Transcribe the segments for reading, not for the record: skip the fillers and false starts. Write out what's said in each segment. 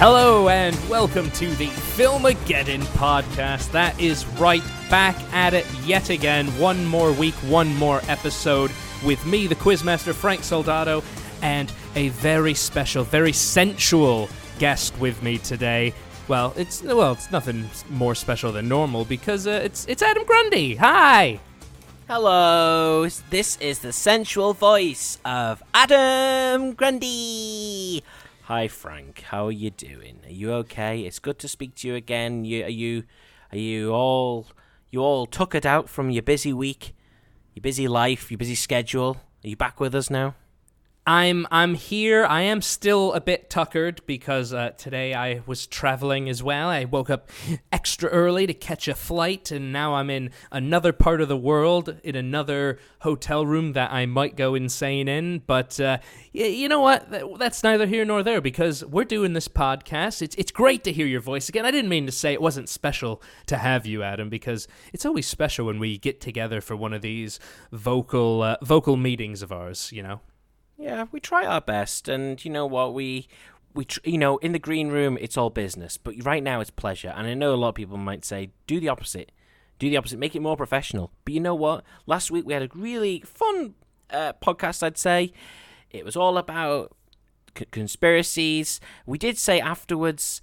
Hello and welcome to the Filmageddon podcast. That is right, back at it yet again. One more week, one more episode with me, the Quizmaster Frank Soldado, and a very special, very sensual guest with me today. Well, it's nothing more special than normal because it's Adam Grundy. Hi. Hello, this is the sensual voice of Adam Grundy. Hi Frank, how are you doing? Are you okay? It's good to speak to you again. Are you all tuckered out from your busy week, your busy life, your busy schedule? Are you back with us now? I'm here. I am still a bit tuckered because today I was traveling as well. I woke up extra early to catch a flight, and now I'm in another part of the world, in another hotel room that I might go insane in. But you know what? That's neither here nor there because we're doing this podcast. It's great to hear your voice again. I didn't mean to say it wasn't special to have you, Adam, because it's always special when we get together for one of these vocal meetings of ours, you know? Yeah, we try our best, and you know what, we in the green room, it's all business, but right now it's pleasure, and I know a lot of people might say, do the opposite, make it more professional, but you know what, last week we had a really fun podcast, I'd say. It was all about conspiracies. We did say afterwards,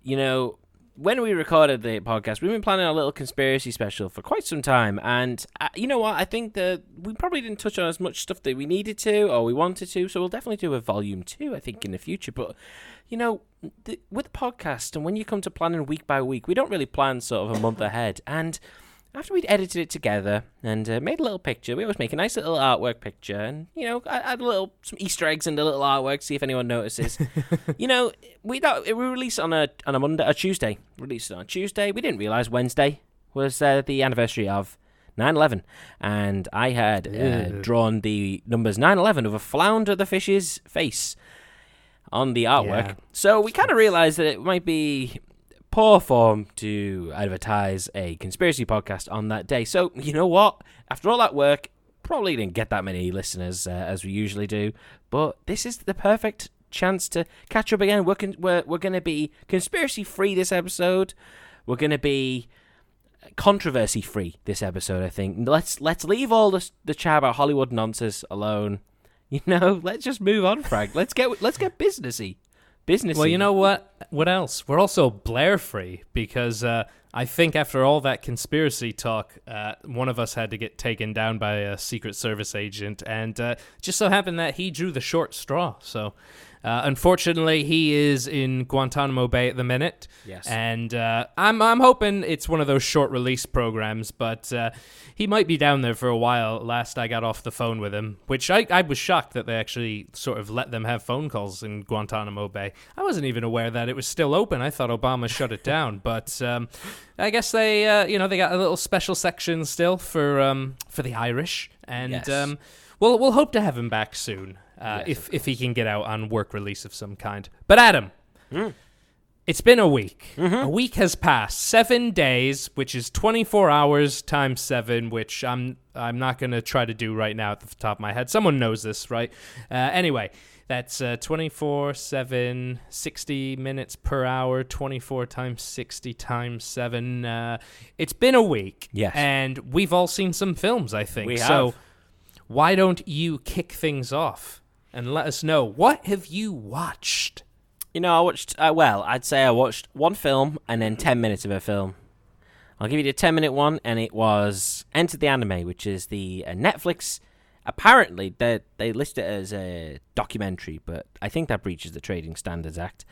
you know, when we recorded the podcast, we've been planning a little conspiracy special for quite some time, and you know what? I think that we probably didn't touch on as much stuff that we needed to or we wanted to, so we'll definitely do a volume 2, I think, in the future. But, you know, with the podcast, and when you come to planning week by week, we don't really plan sort of a month ahead, and after we'd edited it together and made a little picture, we always make a nice little artwork picture, and, you know, add some Easter eggs in the little artwork, see if anyone notices. You know, we released it on a Tuesday. Released it on Tuesday. We didn't realize Wednesday was the anniversary of 9/11, and I had drawn the numbers 9/11 of a flounder the fish's face on the artwork. Yeah. So we kind of realized that it might be poor form to advertise a conspiracy podcast on that day. So, you know what? After all that work, probably didn't get that many listeners as we usually do, but this is the perfect chance to catch up again. We're going to be conspiracy-free this episode. We're going to be controversy-free this episode, I think. Let's leave all the chat about Hollywood nonsense alone. You know, let's just move on, Frank. Let's get businessy. Well, you know what? What else? We're also Blair-free because I think after all that conspiracy talk, one of us had to get taken down by a Secret Service agent, and just so happened that he drew the short straw. So, unfortunately, he is in Guantanamo Bay at the minute. Yes. And I'm hoping it's one of those short release programs, but he might be down there for a while. Last I got off the phone with him, which I was shocked that they actually sort of let them have phone calls in Guantanamo Bay. I wasn't even aware that it was still open. I thought Obama shut it down, but I guess they got a little special section still for the Irish, and yes. We'll hope to have him back soon if he can get out on work release of some kind. But Adam. It's been a week. Mm-hmm. A week has passed. 7 days, which is 24 hours times 7, which I'm not going to try to do right now at the top of my head. Someone knows this, right? Anyway, that's 24, 7, 60 minutes per hour, 24 times 60 times 7. It's been a week. Yes. And we've all seen some films, I think. We have. So why don't you kick things off and let us know, what have you watched? You know, I watched, I'd say I watched one film and then 10 minutes of a film. I'll give you the 10-minute one, and it was Enter the Anime, which is the Netflix. Apparently, they list it as a documentary, but I think that breaches the Trading Standards Act.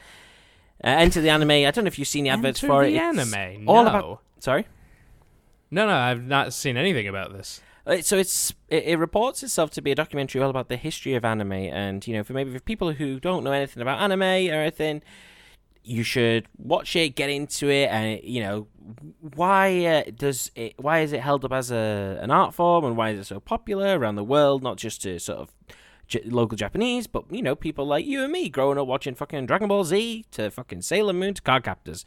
Enter the Anime, I don't know if you've seen the adverts for it. Enter the Anime? All no. about, sorry? No, I've not seen anything about this. So it reports itself to be a documentary all about the history of anime, and you know, for people who don't know anything about anime or anything, you should watch it, get into it, and you know why is it held up as an art form, and why is it so popular around the world, not just to sort of local Japanese, but you know, people like you and me growing up watching fucking Dragon Ball Z to fucking Sailor Moon to Cardcaptors.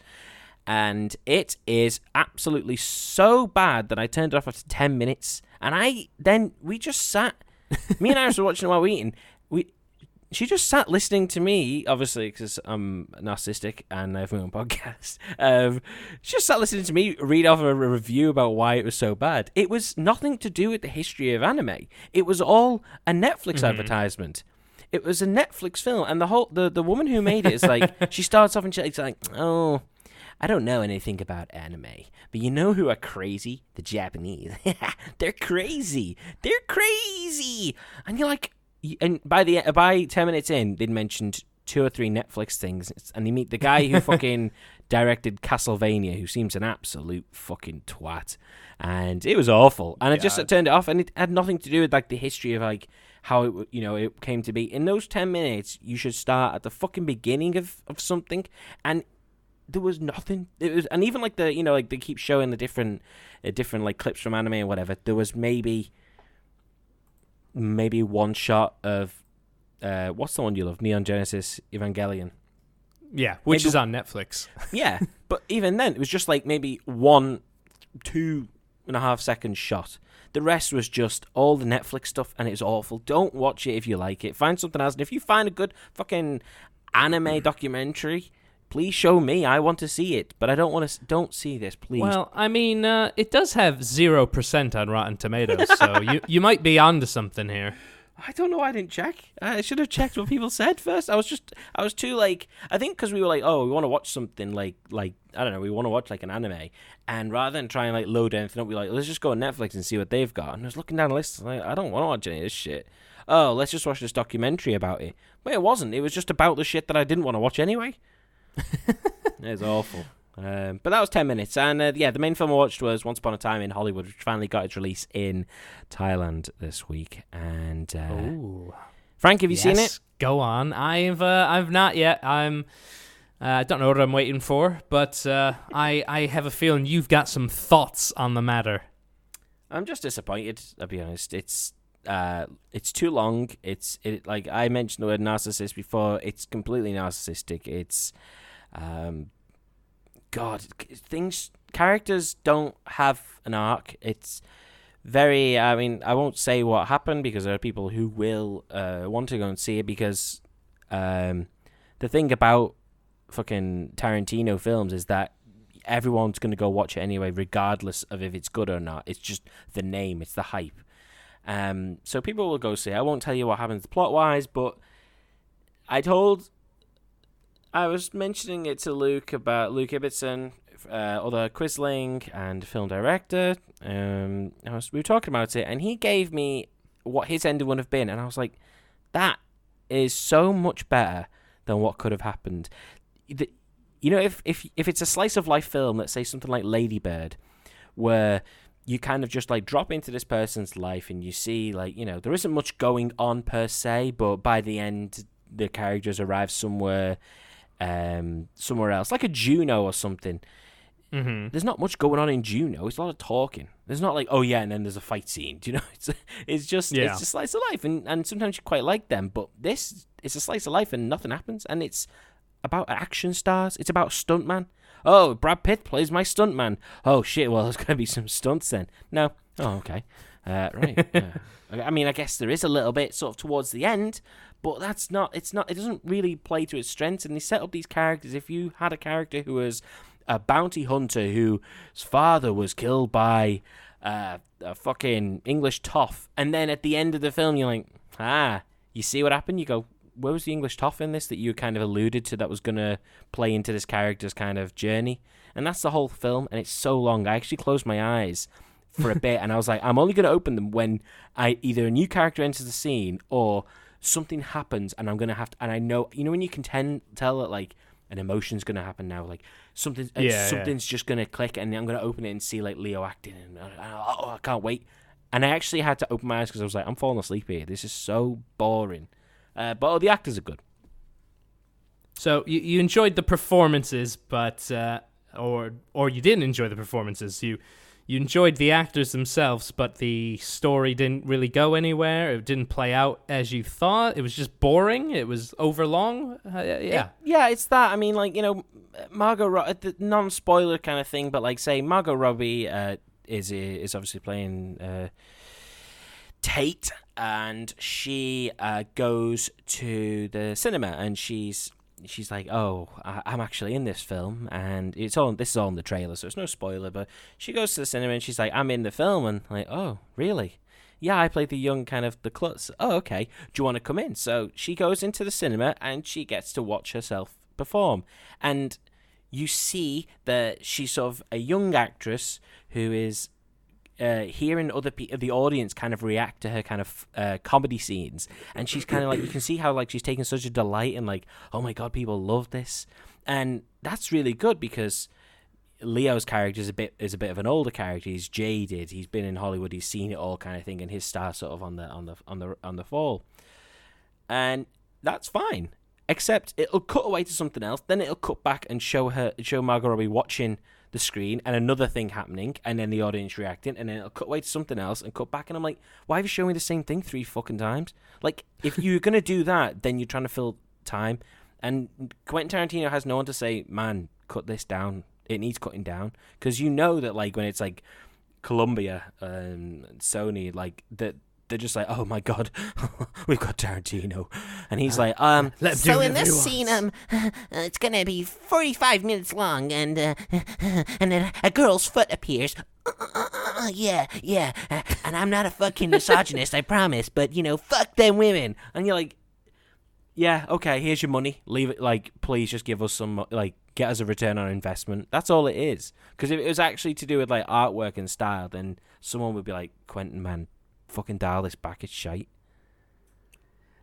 And it is absolutely so bad that I turned it off after 10 minutes. And we just sat, me and Iris were watching it while we were eating. she just sat listening to me, obviously, because I'm narcissistic and I have my own podcast. She just sat listening to me read off a review about why it was so bad. It was nothing to do with the history of anime. It was all a Netflix advertisement. It was a Netflix film, and the woman who made it is like, she starts off and she's like, oh, I don't know anything about anime, but you know who are crazy? The Japanese. They're crazy. They're crazy. And you're like, and by 10 minutes in, they'd mentioned 2 or 3 Netflix things, and you meet the guy who fucking directed Castlevania, who seems an absolute fucking twat, and it was awful. And I just turned it off, and it had nothing to do with like the history of like how it, it came to be. In those 10 minutes, you should start at the fucking beginning of something, and there was nothing. It was, and even like the like they keep showing the different like clips from anime and whatever. There was maybe one shot of what's the one you love, Neon Genesis Evangelion. Yeah, which is on Netflix. Yeah, but even then, it was just like maybe 2.5 second shot. The rest was just all the Netflix stuff, and it was awful. Don't watch it if you like it. Find something else, and if you find a good fucking anime documentary, please show me. I want to see it, but I don't want to. Don't see this, please. Well, I mean, it does have 0% on Rotten Tomatoes, so you might be onto something here. I don't know why I didn't check. I should have checked what people said first. I was too like, I think because we were like, oh, we want to watch something like I don't know, we want to watch like an anime, and rather than try and like load anything up, we like, let's just go on Netflix and see what they've got. And I was looking down the list, like, I don't want to watch any of this shit. Oh, let's just watch this documentary about it. But it wasn't. It was just about the shit that I didn't want to watch anyway. It was awful. But that was 10 minutes. And the main film I watched was Once Upon a Time in Hollywood, which finally got its release in Thailand this week. And Frank, have you seen it? Go on. I've not yet. I don't know what I'm waiting for, but I have a feeling you've got some thoughts on the matter. I'm just disappointed, I'll be honest. It's too long. It like I mentioned the word narcissist before. It's completely narcissistic. It's characters don't have an arc. It's very, I mean, I won't say what happened because there are people who will want to go and see it because the thing about fucking Tarantino films is that everyone's going to go watch it anyway, regardless of if it's good or not. It's just the name, it's the hype. So people will go see it. I won't tell you what happens plot-wise, but I was mentioning it to Luke about Luke Ibbotson, other Quisling and film director. We were talking about it, and he gave me what his ending would have been, and I was like, that is so much better than what could have happened. If it's a slice of life film, let's say something like Lady Bird, where you kind of just like drop into this person's life and you see like, there isn't much going on per se, but by the end the characters arrive somewhere else, like a Juno or something. Mm-hmm. There's not much going on in Juno. It's a lot of talking. There's not like, oh yeah, and then there's a fight scene. Do you know? It's just a slice of life, and sometimes you quite like them. But this is a slice of life, and nothing happens, and it's about action stars. It's about stuntman. Oh, Brad Pitt plays my stuntman. Oh shit! Well, there's gonna be some stunts then. No. Oh, okay. Right. I mean, I guess there is a little bit sort of towards the end, but that's not. It's not. It doesn't really play to its strengths. And they set up these characters. If you had a character who was a bounty hunter whose father was killed by a fucking English toff, and then at the end of the film, you're like, you see what happened? You go, where was the English toff in this that you kind of alluded to that was going to play into this character's kind of journey? And that's the whole film, and it's so long. I actually closed my eyes for a bit, and I was like, I'm only going to open them when either a new character enters the scene or something happens, and I'm going to have to, and I know, when you can tell that, like, an emotion's going to happen now, like, something's just going to click, and I'm going to open it and see, like, Leo acting, and I can't wait. And I actually had to open my eyes because I was like, I'm falling asleep here. This is so boring. But the actors are good. So you enjoyed the performances, but or you didn't enjoy the performances. You enjoyed the actors themselves, but the story didn't really go anywhere. It didn't play out as you thought. It was just boring. It was overlong. It's that. I mean, like, Margot Robbie, the non-spoiler kind of thing, but like, say Margot Robbie is obviously playing Tate, and she goes to the cinema, and she's like, "Oh, I'm actually in this film," and this is all in the trailer, so it's no spoiler. But she goes to the cinema, and she's like, "I'm in the film," and I'm like, "Oh, really? Yeah, I played the young kind of the klutz. Oh, okay. Do you want to come in?" So she goes into the cinema, and she gets to watch herself perform, and you see that she's sort of a young actress who is hearing other the audience kind of react to her kind of comedy scenes, and she's kind of like, you can see how like she's taking such a delight in like, oh my god, people love this, and that's really good because Leo's character is a bit of an older character. He's jaded. He's been in Hollywood. He's seen it all, kind of thing, and his star sort of on the fall, and that's fine. Except it'll cut away to something else, then it'll cut back and show Margot Robbie watching the screen and another thing happening, and then the audience reacting, and then it'll cut away to something else and cut back, and I'm like, why are you showing the same thing 3 fucking times? Like, if you're gonna do that, then you're trying to fill time, and Quentin Tarantino has no one to say, man, cut this down, it needs cutting down, because you know that like when it's like Columbia and Sony, like that. They're just like, oh my god, we've got Tarantino, and he's like, so in this scene, it's gonna be 45 minutes long, and then a girl's foot appears. Yeah, and I'm not a fucking misogynist, I promise, but fuck them women. And you're like, yeah, okay, here's your money, leave it. Like, please just give us some, like, get us a return on investment. That's all it is. Because if it was actually to do with like artwork and style, then someone would be like, Quentin, man, fucking dial this back, it's shite.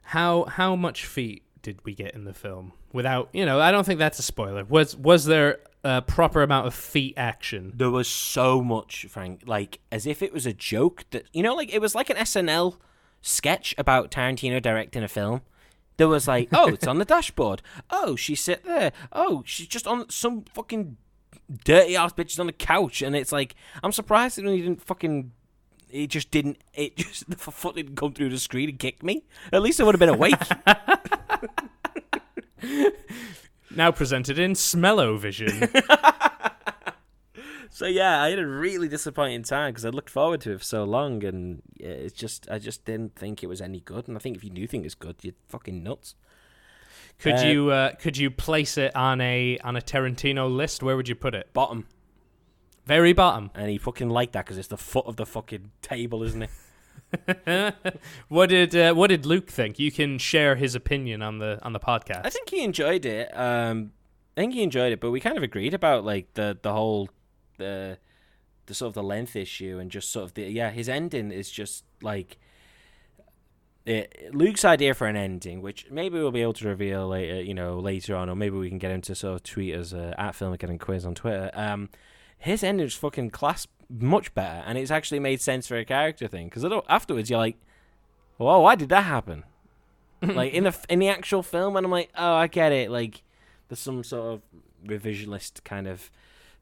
How much feet did we get in the film? Without, I don't think that's a spoiler. Was there a proper amount of feet action? There was so much, Frank, like as if it was a joke that, like it was like an SNL sketch about Tarantino directing a film. There was like, oh, it's on the dashboard. Oh, she sit there. Oh, she's just on some fucking dirty ass bitches on the couch, and it's like, I'm surprised that he didn't fucking. The foot didn't come through the screen and kick me. At least I would have been awake. Now presented in Smell-O-Vision. So yeah, I had a really disappointing time because I looked forward to it for so long, and I just didn't think it was any good. And I think if you do think it's good, you're fucking nuts. Could you place it on a Tarantino list? Where would you put it? Bottom. Very bottom. And he fucking liked that because it's the foot of the fucking table, isn't it? What did Luke think? You can share his opinion on the podcast. I think he enjoyed it. But we kind of agreed about like the whole the sort of the length issue, and just sort of his ending is just like Luke's idea for an ending, which maybe we'll be able to reveal later on, or maybe we can get him to sort of tweet us at Filmageddon Quiz on Twitter. His ending is fucking class, much better, and it's actually made sense for a character thing. Because afterwards, you're like, "Well, why did that happen?" Like in the actual film, and I'm like, "Oh, I get it." Like there's some sort of revisionist kind of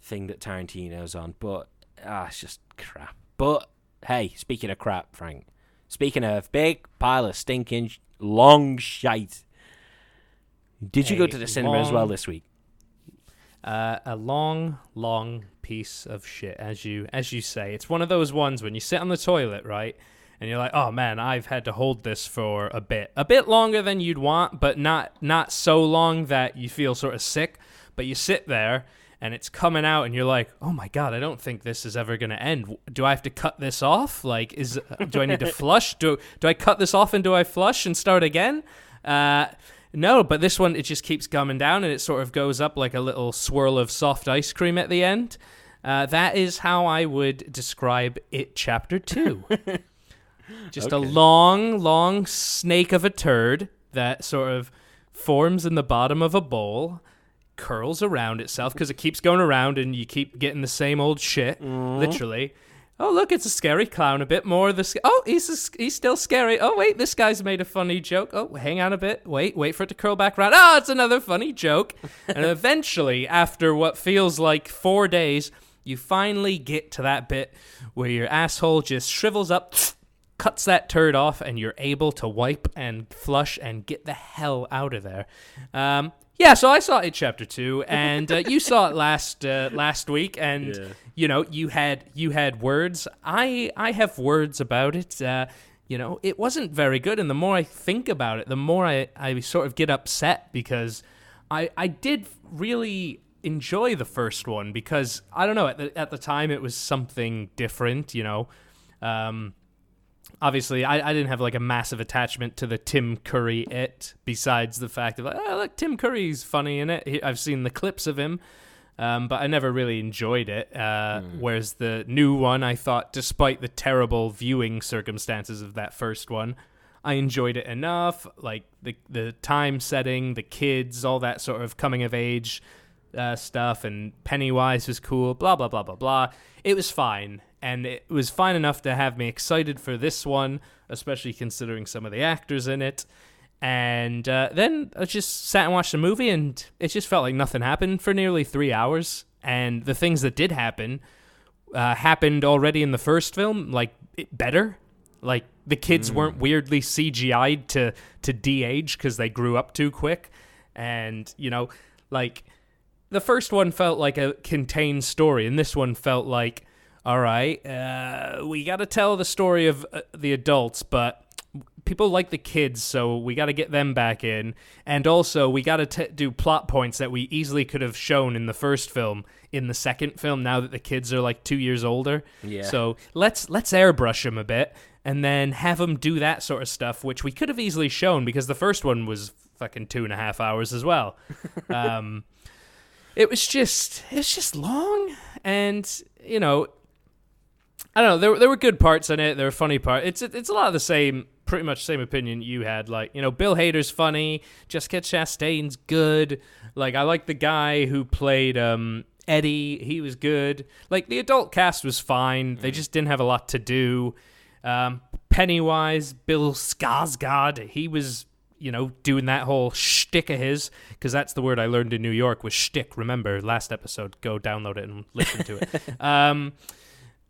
thing that Tarantino's on, but it's just crap. But hey, speaking of crap, Frank, speaking of big pile of stinking long shite, did you go to the cinema as well this week? A long piece of shit, as you say. It's one of those ones when you sit on the toilet, right, and you're like, oh man, I've had to hold this for a bit longer than you'd want, but not so long that you feel sort of sick. But you sit there and it's coming out, and you're like, oh my god, I don't think this is ever gonna end. Do I have to cut this off? Like, do I need to flush? Do I cut this off and do I flush and start again? No, but this one, it just keeps coming down, and it sort of goes up like a little swirl of soft ice cream at the end. That is how I would describe It Chapter 2. Just a long snake of a turd that sort of forms in the bottom of a bowl, curls around itself, because it keeps going around, and you keep getting the same old shit, literally. Oh, look, it's a scary clown. A bit more of the... Oh, he's still scary. Oh, wait, this guy's made a funny joke. Oh, hang on a bit. Wait for it to curl back around. Oh, it's another funny joke. And eventually, after what feels like 4 days, you finally get to that bit where your asshole just shrivels up, cuts that turd off, and you're able to wipe and flush and get the hell out of there. Yeah, so I saw It Chapter 2, and you saw it last week, and you had words. I have words about it. it wasn't very good. And the more I think about it, the more I sort of get upset, because I did really enjoy the first one, because I don't know, at the time it was something different. Obviously I didn't have like a massive attachment to the Tim Curry besides the fact of look, Tim Curry's funny in it. I've seen the clips of him, but I never really enjoyed it. Whereas the new one, I thought, despite the terrible viewing circumstances of that first one, I enjoyed it enough. Like the time setting, the kids, all that sort of coming of age stuff, and Pennywise was cool, blah, blah, blah, blah, blah. It was fine, and it was fine enough to have me excited for this one, especially considering some of the actors in it. And then I just sat and watched the movie, and it just felt like nothing happened for nearly 3 hours. And the things that did happen happened already in the first film, like better. Like the kids weren't weirdly CGI'd to de-age because they grew up too quick. And, like the first one felt like a contained story, and this one felt like, all right, we got to tell the story of the adults, but people like the kids, so we got to get them back in. And also, we got to do plot points that we easily could have shown in the first film in the second film, now that the kids are like 2 years older. Yeah. So let's airbrush them a bit, and then have them do that sort of stuff, which we could have easily shown, because the first one was fucking 2.5 hours as well. It's just long, and I don't know. There were good parts in it. There were funny parts. It's a lot of the same, pretty much same opinion you had. Like, Bill Hader's funny. Jessica Chastain's good. Like, I like the guy who played Eddie. He was good. Like, the adult cast was fine. They just didn't have a lot to do. Pennywise, Bill Skarsgård, he was doing that whole shtick of his, because that's the word I learned in New York was shtick. Remember, last episode, go download it and listen to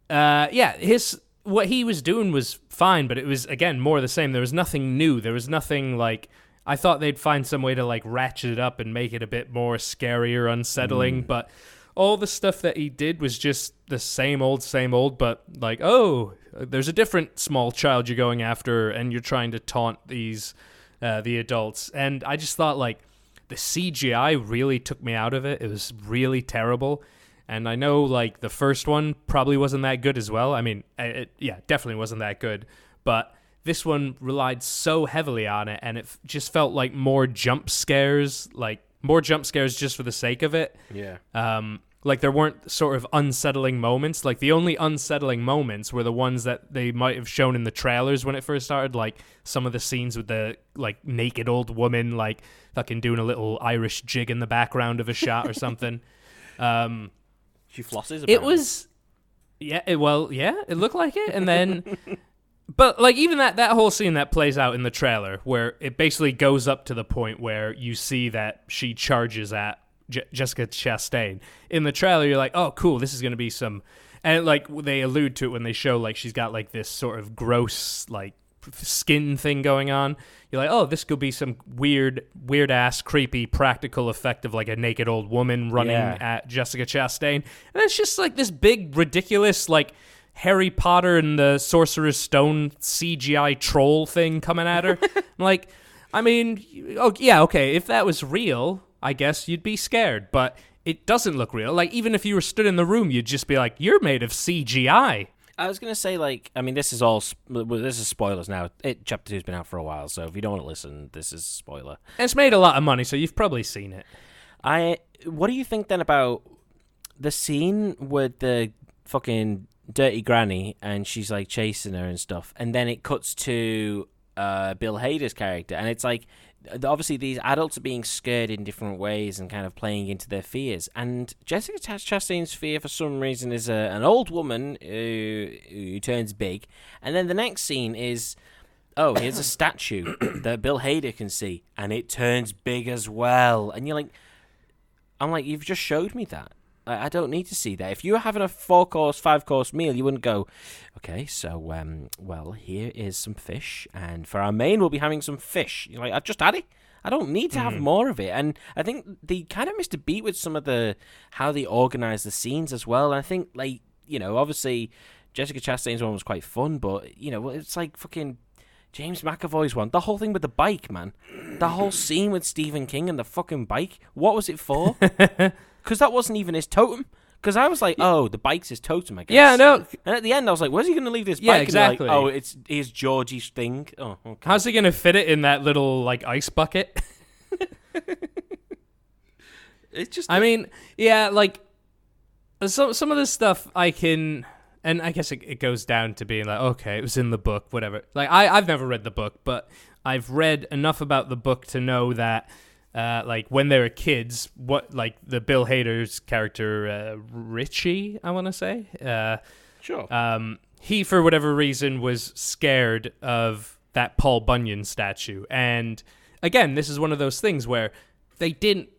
it. What he was doing was fine, but it was, again, more of the same. There was nothing new. There was nothing like, I thought they'd find some way to like ratchet it up and make it a bit more scary or unsettling, but all the stuff that he did was just the same old, but like, oh, there's a different small child you're going after, and you're trying to taunt the adults. And I just thought, like, the CGI really took me out of it. It was really terrible. And I know, like, the first one probably wasn't that good as well. I mean, definitely wasn't that good. But this one relied so heavily on it, and it just felt like more jump scares just for the sake of it. Yeah. Like, there weren't sort of unsettling moments. Like, the only unsettling moments were the ones that they might have shown in the trailers when it first started. Like, some of the scenes with the, like, naked old woman, like, fucking doing a little Irish jig in the background of a shot or something. She flosses about it. Was... Yeah, it looked like it. And then... But, like, even that whole scene that plays out in the trailer, where it basically goes up to the point where you see that she charges at Jessica Chastain. In the trailer, you're like, oh, cool, this is going to be some... And, like, they allude to it when they show, like, she's got, like, this sort of gross, like, skin thing going on. You're like, oh, this could be some weird-ass, creepy, practical effect of, like, a naked old woman running at Jessica Chastain. And it's just, like, this big, ridiculous, like... Harry Potter and the Sorcerer's Stone CGI troll thing coming at her. Like, I mean, okay, if that was real, I guess you'd be scared, but it doesn't look real. Like, even if you were stood in the room, you'd just be like, you're made of CGI. I was going to say, like, I mean, this is spoilers now. Chapter 2's been out for a while, so if you don't want to listen, this is a spoiler. And it's made a lot of money, so you've probably seen it. What do you think, then, about the scene with the fucking... dirty granny, and she's like chasing her and stuff, and then it cuts to Bill Hader's character, and it's like, obviously these adults are being scared in different ways and kind of playing into their fears, and Jessica Chastain's fear for some reason is an old woman who turns big, and then the next scene is, oh, here's a statue that Bill Hader can see, and it turns big as well, and I'm like, you've just showed me that. I don't need to see that. If you were having a 4-course, 5-course meal, you wouldn't go, okay, so, well, here is some fish, and for our main, we'll be having some fish. You're like, I've just had it. I don't need to have more of it. And I think they kind of missed a beat with some of how they organize the scenes as well. And I think, like, obviously, Jessica Chastain's one was quite fun, but, it's like fucking James McAvoy's one. The whole thing with the bike, man. The whole scene with Stephen King and the fucking bike. What was it for? Because that wasn't even his totem. Because I was like, oh, the bike's his totem, I guess. Yeah, no. And at the end, I was like, where's he going to leave this bike? Yeah, exactly. And you're like, oh, it's his Georgie's thing. Oh, okay. How's he going to fit it in that little, like, ice bucket? It's just... I mean, yeah, like, some of this stuff I can... And I guess it goes down to being like, okay, it was in the book, whatever. Like, I've never read the book, but I've read enough about the book to know that, like, when they were kids, what, like, the Bill Hader's character, Richie, I want to say? Sure. He, for whatever reason, was scared of that Paul Bunyan statue. And, again, this is one of those things where they didn't,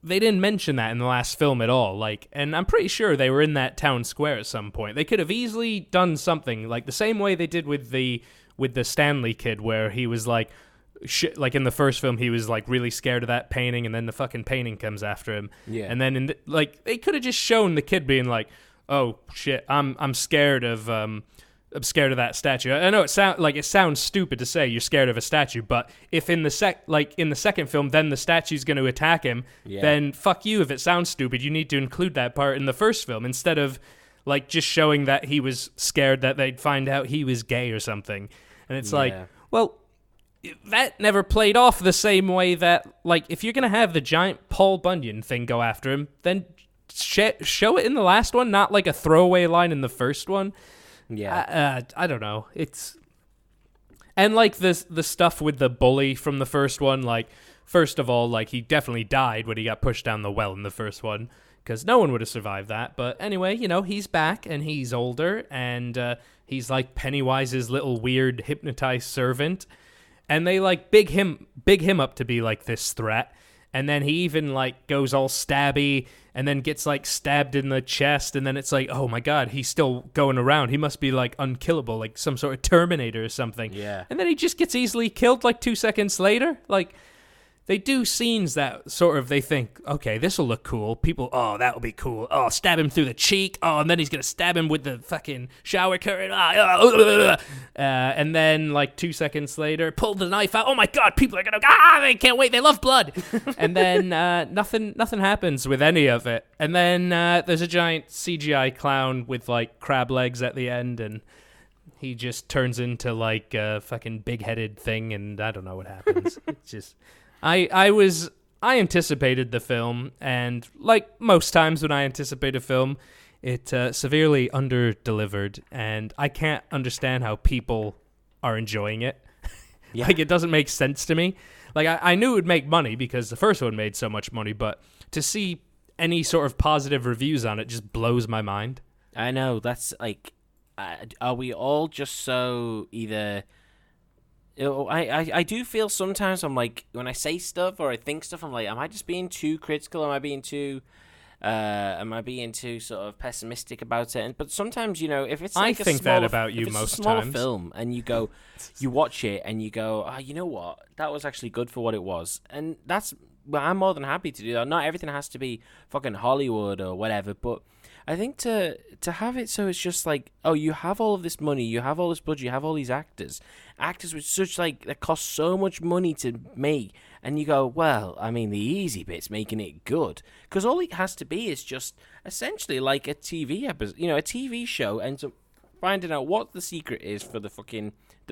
they didn't mention that in the last film at all. Like, and I'm pretty sure they were in that town square at some point. They could have easily done something like the same way they did with the Stanley kid, where he was like, like in the first film, he was like really scared of that painting, and then the fucking painting comes after him. Yeah. And then they could have just shown the kid being like, "Oh shit, I'm scared of that statue." I know it sounds stupid to say you're scared of a statue, but if in the second film, then the statue's going to attack him, then fuck you. If it sounds stupid, you need to include that part in the first film instead of like just showing that he was scared that they'd find out he was gay or something. And it's like, well, that never played off the same way that, like, if you're going to have the giant Paul Bunyan thing go after him, then show it in the last one, not like a throwaway line in the first one. Yeah, I don't know. And like the stuff with the bully from the first one. Like, first of all, like, he definitely died when he got pushed down the well in the first one, because no one would have survived that. But anyway, he's back and he's older, and he's like Pennywise's little weird hypnotized servant, and they like big him up to be like this threat. And then he even, like, goes all stabby and then gets, like, stabbed in the chest. And then it's like, oh, my God, he's still going around. He must be, like, unkillable, like some sort of Terminator or something. Yeah. And then he just gets easily killed, like, 2 seconds later. Like, they do scenes that sort of, they think, okay, this will look cool. People, oh, that'll be cool. Oh, stab him through the cheek. Oh, and then he's going to stab him with the fucking shower curtain. And then, like, 2 seconds later, pull the knife out. Oh, my God, people are going to, they can't wait. They love blood. And then nothing happens with any of it. And then there's a giant CGI clown with, like, crab legs at the end, and he just turns into, like, a fucking big-headed thing, and I don't know what happens. It's just... I anticipated the film, and like most times when I anticipate a film, it severely under-delivered, and I can't understand how people are enjoying it. Yeah. Like, it doesn't make sense to me. Like, I knew it would make money because the first one made so much money, but to see any sort of positive reviews on it just blows my mind. I know, that's like, are we all just so either... I do feel sometimes I'm like, when I say stuff or I think stuff, I'm like, am I just being too critical? Am I being too sort of pessimistic about it? But sometimes, if it's like I think that about you most a smaller times. film and you watch it and you go, you know what? That was actually good for what it was. And I'm more than happy to do that. Not everything has to be fucking Hollywood or whatever, but I think to have it so it's just like, oh, you have all of this money, you have all this budget, you have all these actors with such, like, that cost so much money to make, and you go, well, I mean, the easy bit's making it good, because all it has to be is just essentially like a TV episode, a TV show ends up finding out what the secret is for the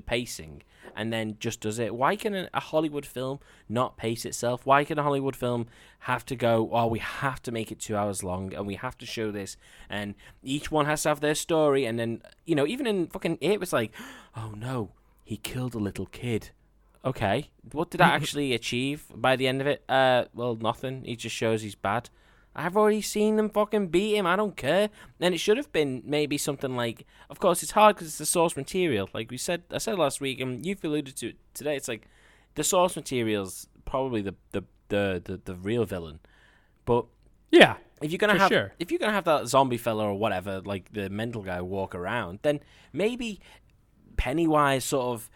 pacing, and then just does it. Why can a Hollywood film not pace itself? Why can a Hollywood film have to go, oh, we have to make it 2 hours long, and we have to show this, and each one has to have their story, and then, even in fucking it was like, oh no, he killed a little kid. Okay, what did that actually achieve by the end of it? Well, nothing. He just shows he's bad. I've already seen them fucking beat him. I don't care. And it should have been maybe something like... Of course, it's hard because it's the source material. Like I said last week, and you've alluded to it today. It's like the source material's probably the real villain. But yeah, if you're gonna have that zombie fella or whatever, like the mental guy, walk around, then maybe Pennywise sort of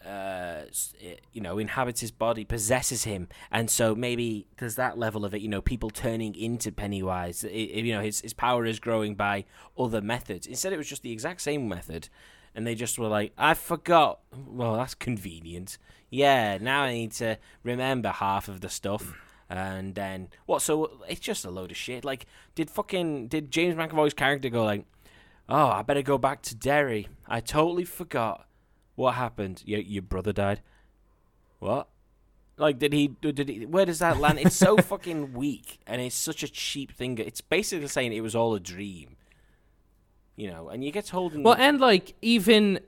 inhabits his body, possesses him, and so maybe there's that level of it. People turning into Pennywise. His power is growing by other methods. Instead, it was just the exact same method, and they just were like, "I forgot." Well, that's convenient. Yeah, now I need to remember half of the stuff, and then what? So it's just a load of shit. Like, did James McAvoy's character go like, "Oh, I better go back to Derry. I totally forgot." What happened? Your brother died. What? Like, did he? Where does that land? It's so fucking weak, and it's such a cheap thing. It's basically saying it was all a dream. And you get told. Well, and like even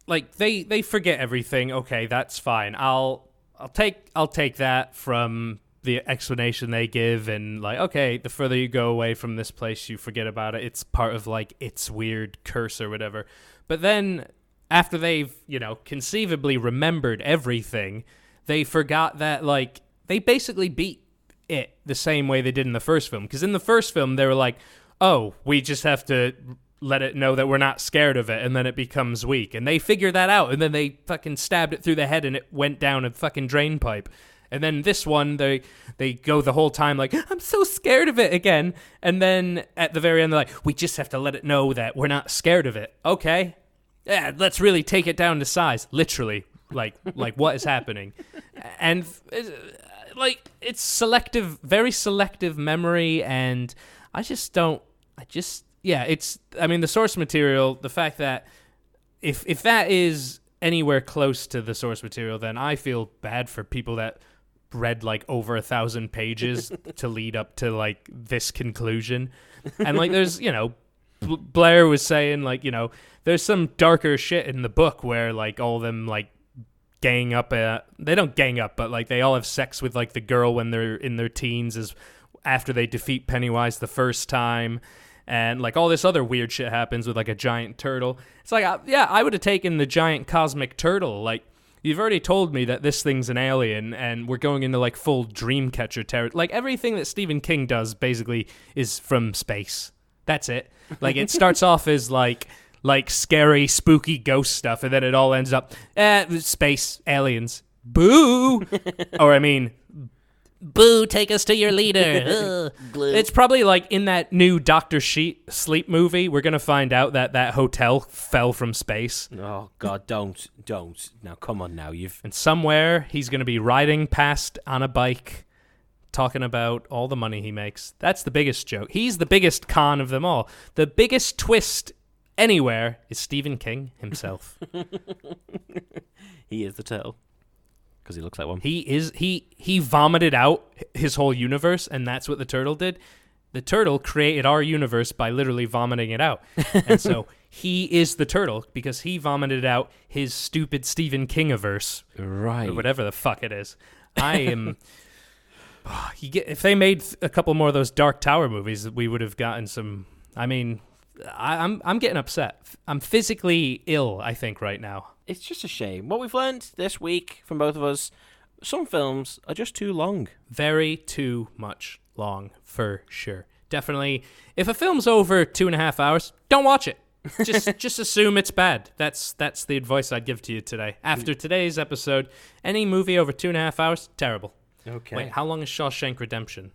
like they forget everything. Okay, that's fine. I'll take that from the explanation they give, and like, okay, the further you go away from this place, you forget about it. It's part of like its weird curse or whatever. But then, after they've, conceivably remembered everything, they forgot that, like, they basically beat it the same way they did in the first film. Because in the first film, they were like, oh, we just have to let it know that we're not scared of it, and then it becomes weak. And they figured that out, and then they fucking stabbed it through the head, and it went down a fucking drain pipe. And then this one, they go the whole time like, I'm so scared of it again. And then at the very end, they're like, we just have to let it know that we're not scared of it. Okay. Yeah, let's really take it down to size, literally. Like what is happening? And it's selective, very selective memory, and the source material, the fact that if that is anywhere close to the source material, then I feel bad for people that read like over 1,000 pages to lead up to like this conclusion. And like there's, Blair was saying, like, there's some darker shit in the book where, like, all of them, like, gang up. They don't gang up, but, like, they all have sex with, like, the girl when they're in their teens is after they defeat Pennywise the first time. And, like, all this other weird shit happens with, like, a giant turtle. It's like, I would have taken the giant cosmic turtle. Like, you've already told me that this thing's an alien, and we're going into, like, full Dreamcatcher territory. Like, everything that Stephen King does, basically, is from space. That's it. Like, it starts off as, like scary, spooky ghost stuff, and then it all ends up, space, aliens, boo! Or, boo, take us to your leader. It's probably like in that new Dr. Sleep movie, we're going to find out that hotel fell from space. Oh, God, don't. Now, come on now. And somewhere, he's going to be riding past on a bike, talking about all the money he makes. That's the biggest joke. He's the biggest con of them all. The biggest twist anywhere is Stephen King himself. He is the turtle. Because he looks like one. He vomited out his whole universe, and that's what the turtle did. The turtle created our universe by literally vomiting it out. And so he is the turtle because he vomited out his stupid Stephen King-averse. Right. Or whatever the fuck it is. I am... if they made a couple more of those Dark Tower movies, we would have gotten some... I'm getting upset. I'm physically ill, I think, right now. It's just a shame. What we've learned this week from both of us, some films are just too long. Very too much long, for sure. Definitely, if a film's over 2.5 hours, don't watch it. Just assume it's bad. That's the advice I'd give to you today. After today's episode, any movie over 2.5 hours, terrible. Okay. Wait, how long is Shawshank Redemption?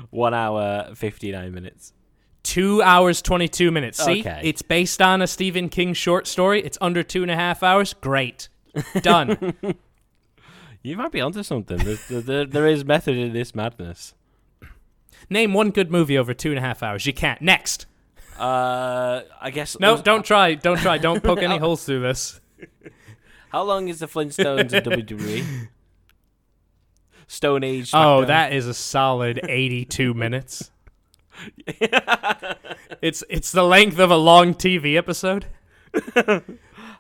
1 hour, 59 minutes. 2 hours, 22 minutes. See? Okay. It's based on a Stephen King short story. It's under 2.5 hours. Great. Done. You might be onto something. There is method in this madness. Name one good movie over 2.5 hours. You can't. Next. I guess... No, don't try. Don't poke any holes through this. How long is the Flintstones in WWE? Stone Age. SmackDown. Oh, that is a solid 82 minutes. It's the length of a long TV episode.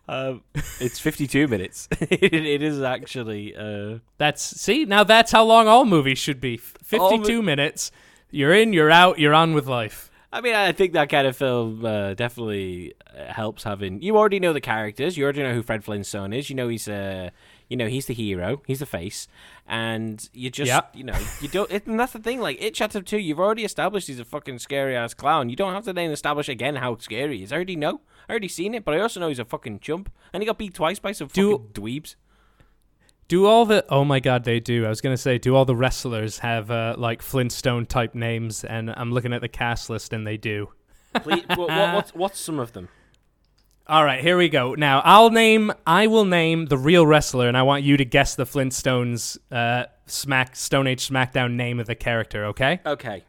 It's 52 minutes. It is actually. Now that's how long all movies should be. 52 minutes. You're in, you're out, you're on with life. I mean, I think that kind of film definitely helps having. You already know the characters. You already know who Fred Flintstone is. You know he's he's the hero, he's the face, and you just, you don't. And that's the thing. Like It Chapter 2, you've already established he's a fucking scary ass clown. You don't have to then establish again how scary he is. I already know. I already seen it, but I also know he's a fucking chump, and he got beat twice by some fucking dweebs. Oh my god, they do. I was going to say, do all the wrestlers have, like, Flintstone-type names? And I'm looking at the cast list, and they do. Please, what's some of them? All right, here we go. Now, I will name the real wrestler, and I want you to guess the Flintstones Stone Age SmackDown name of the character, okay? Okay.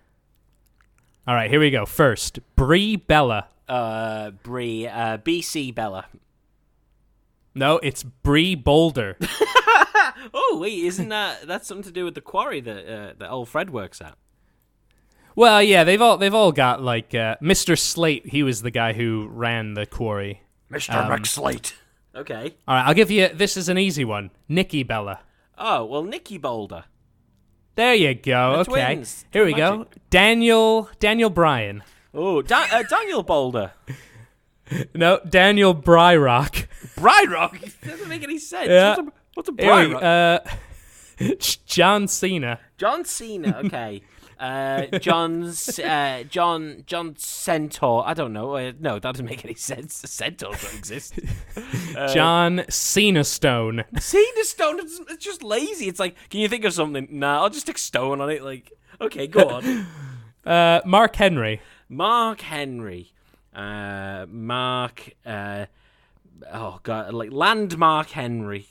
All right, here we go. First, Brie Bella. BC Bella. No, it's Brie Boulder. Oh, wait, isn't that's something to do with the quarry that old Fred works at? Well, yeah, they've all got, like, Mr. Slate. He was the guy who ran the quarry. Mr. McSlate. Okay. All right, I'll give you, this is an easy one. Nikki Bella. Oh, well, Nikki Boulder. There you go. The okay. twins. Here we Magic. go. Daniel Bryan. Oh, Daniel Boulder. No, Daniel Bryrock. Bryrock? Doesn't make any sense. Yeah. What's a Bryrock? John Cena. John Cena, okay. John Centaur. I don't know. No, that doesn't make any sense. The centaurs don't exist. John Cena Stone. Cena Stone. It's just lazy. It's like, can you think of something? Nah, I'll just stick stone on it. Like, okay, go on. Mark Henry. Mark Henry. Mark. Oh god, like Landmark Henry.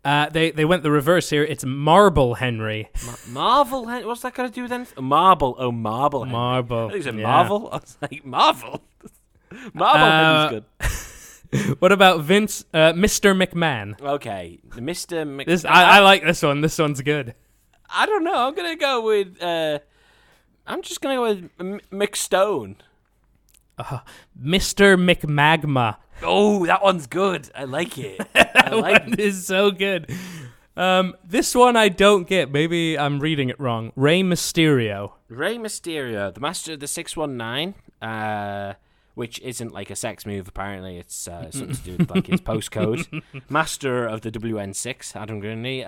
They went the reverse here. It's Marble Henry. Marvel Henry? What's that got to do with anything? Marble. Oh, Marble Henry. Marble. I think you said yeah. Marvel. I was like, Marvel? Marble Henry's good. What about Mr. McMahon? Okay. Mr. McMahon. I like this one. This one's good. I don't know. I'm going to go with... I'm just going to go with McStone. Mr. McMagma. Oh, that one's good. I like it. That one is so good. This one I don't get. Maybe I'm reading it wrong. Rey Mysterio. Rey Mysterio, the Master of the 619, which isn't like a sex move, apparently. It's something to do with like his postcode. Master of the WN6, Adam Gurney.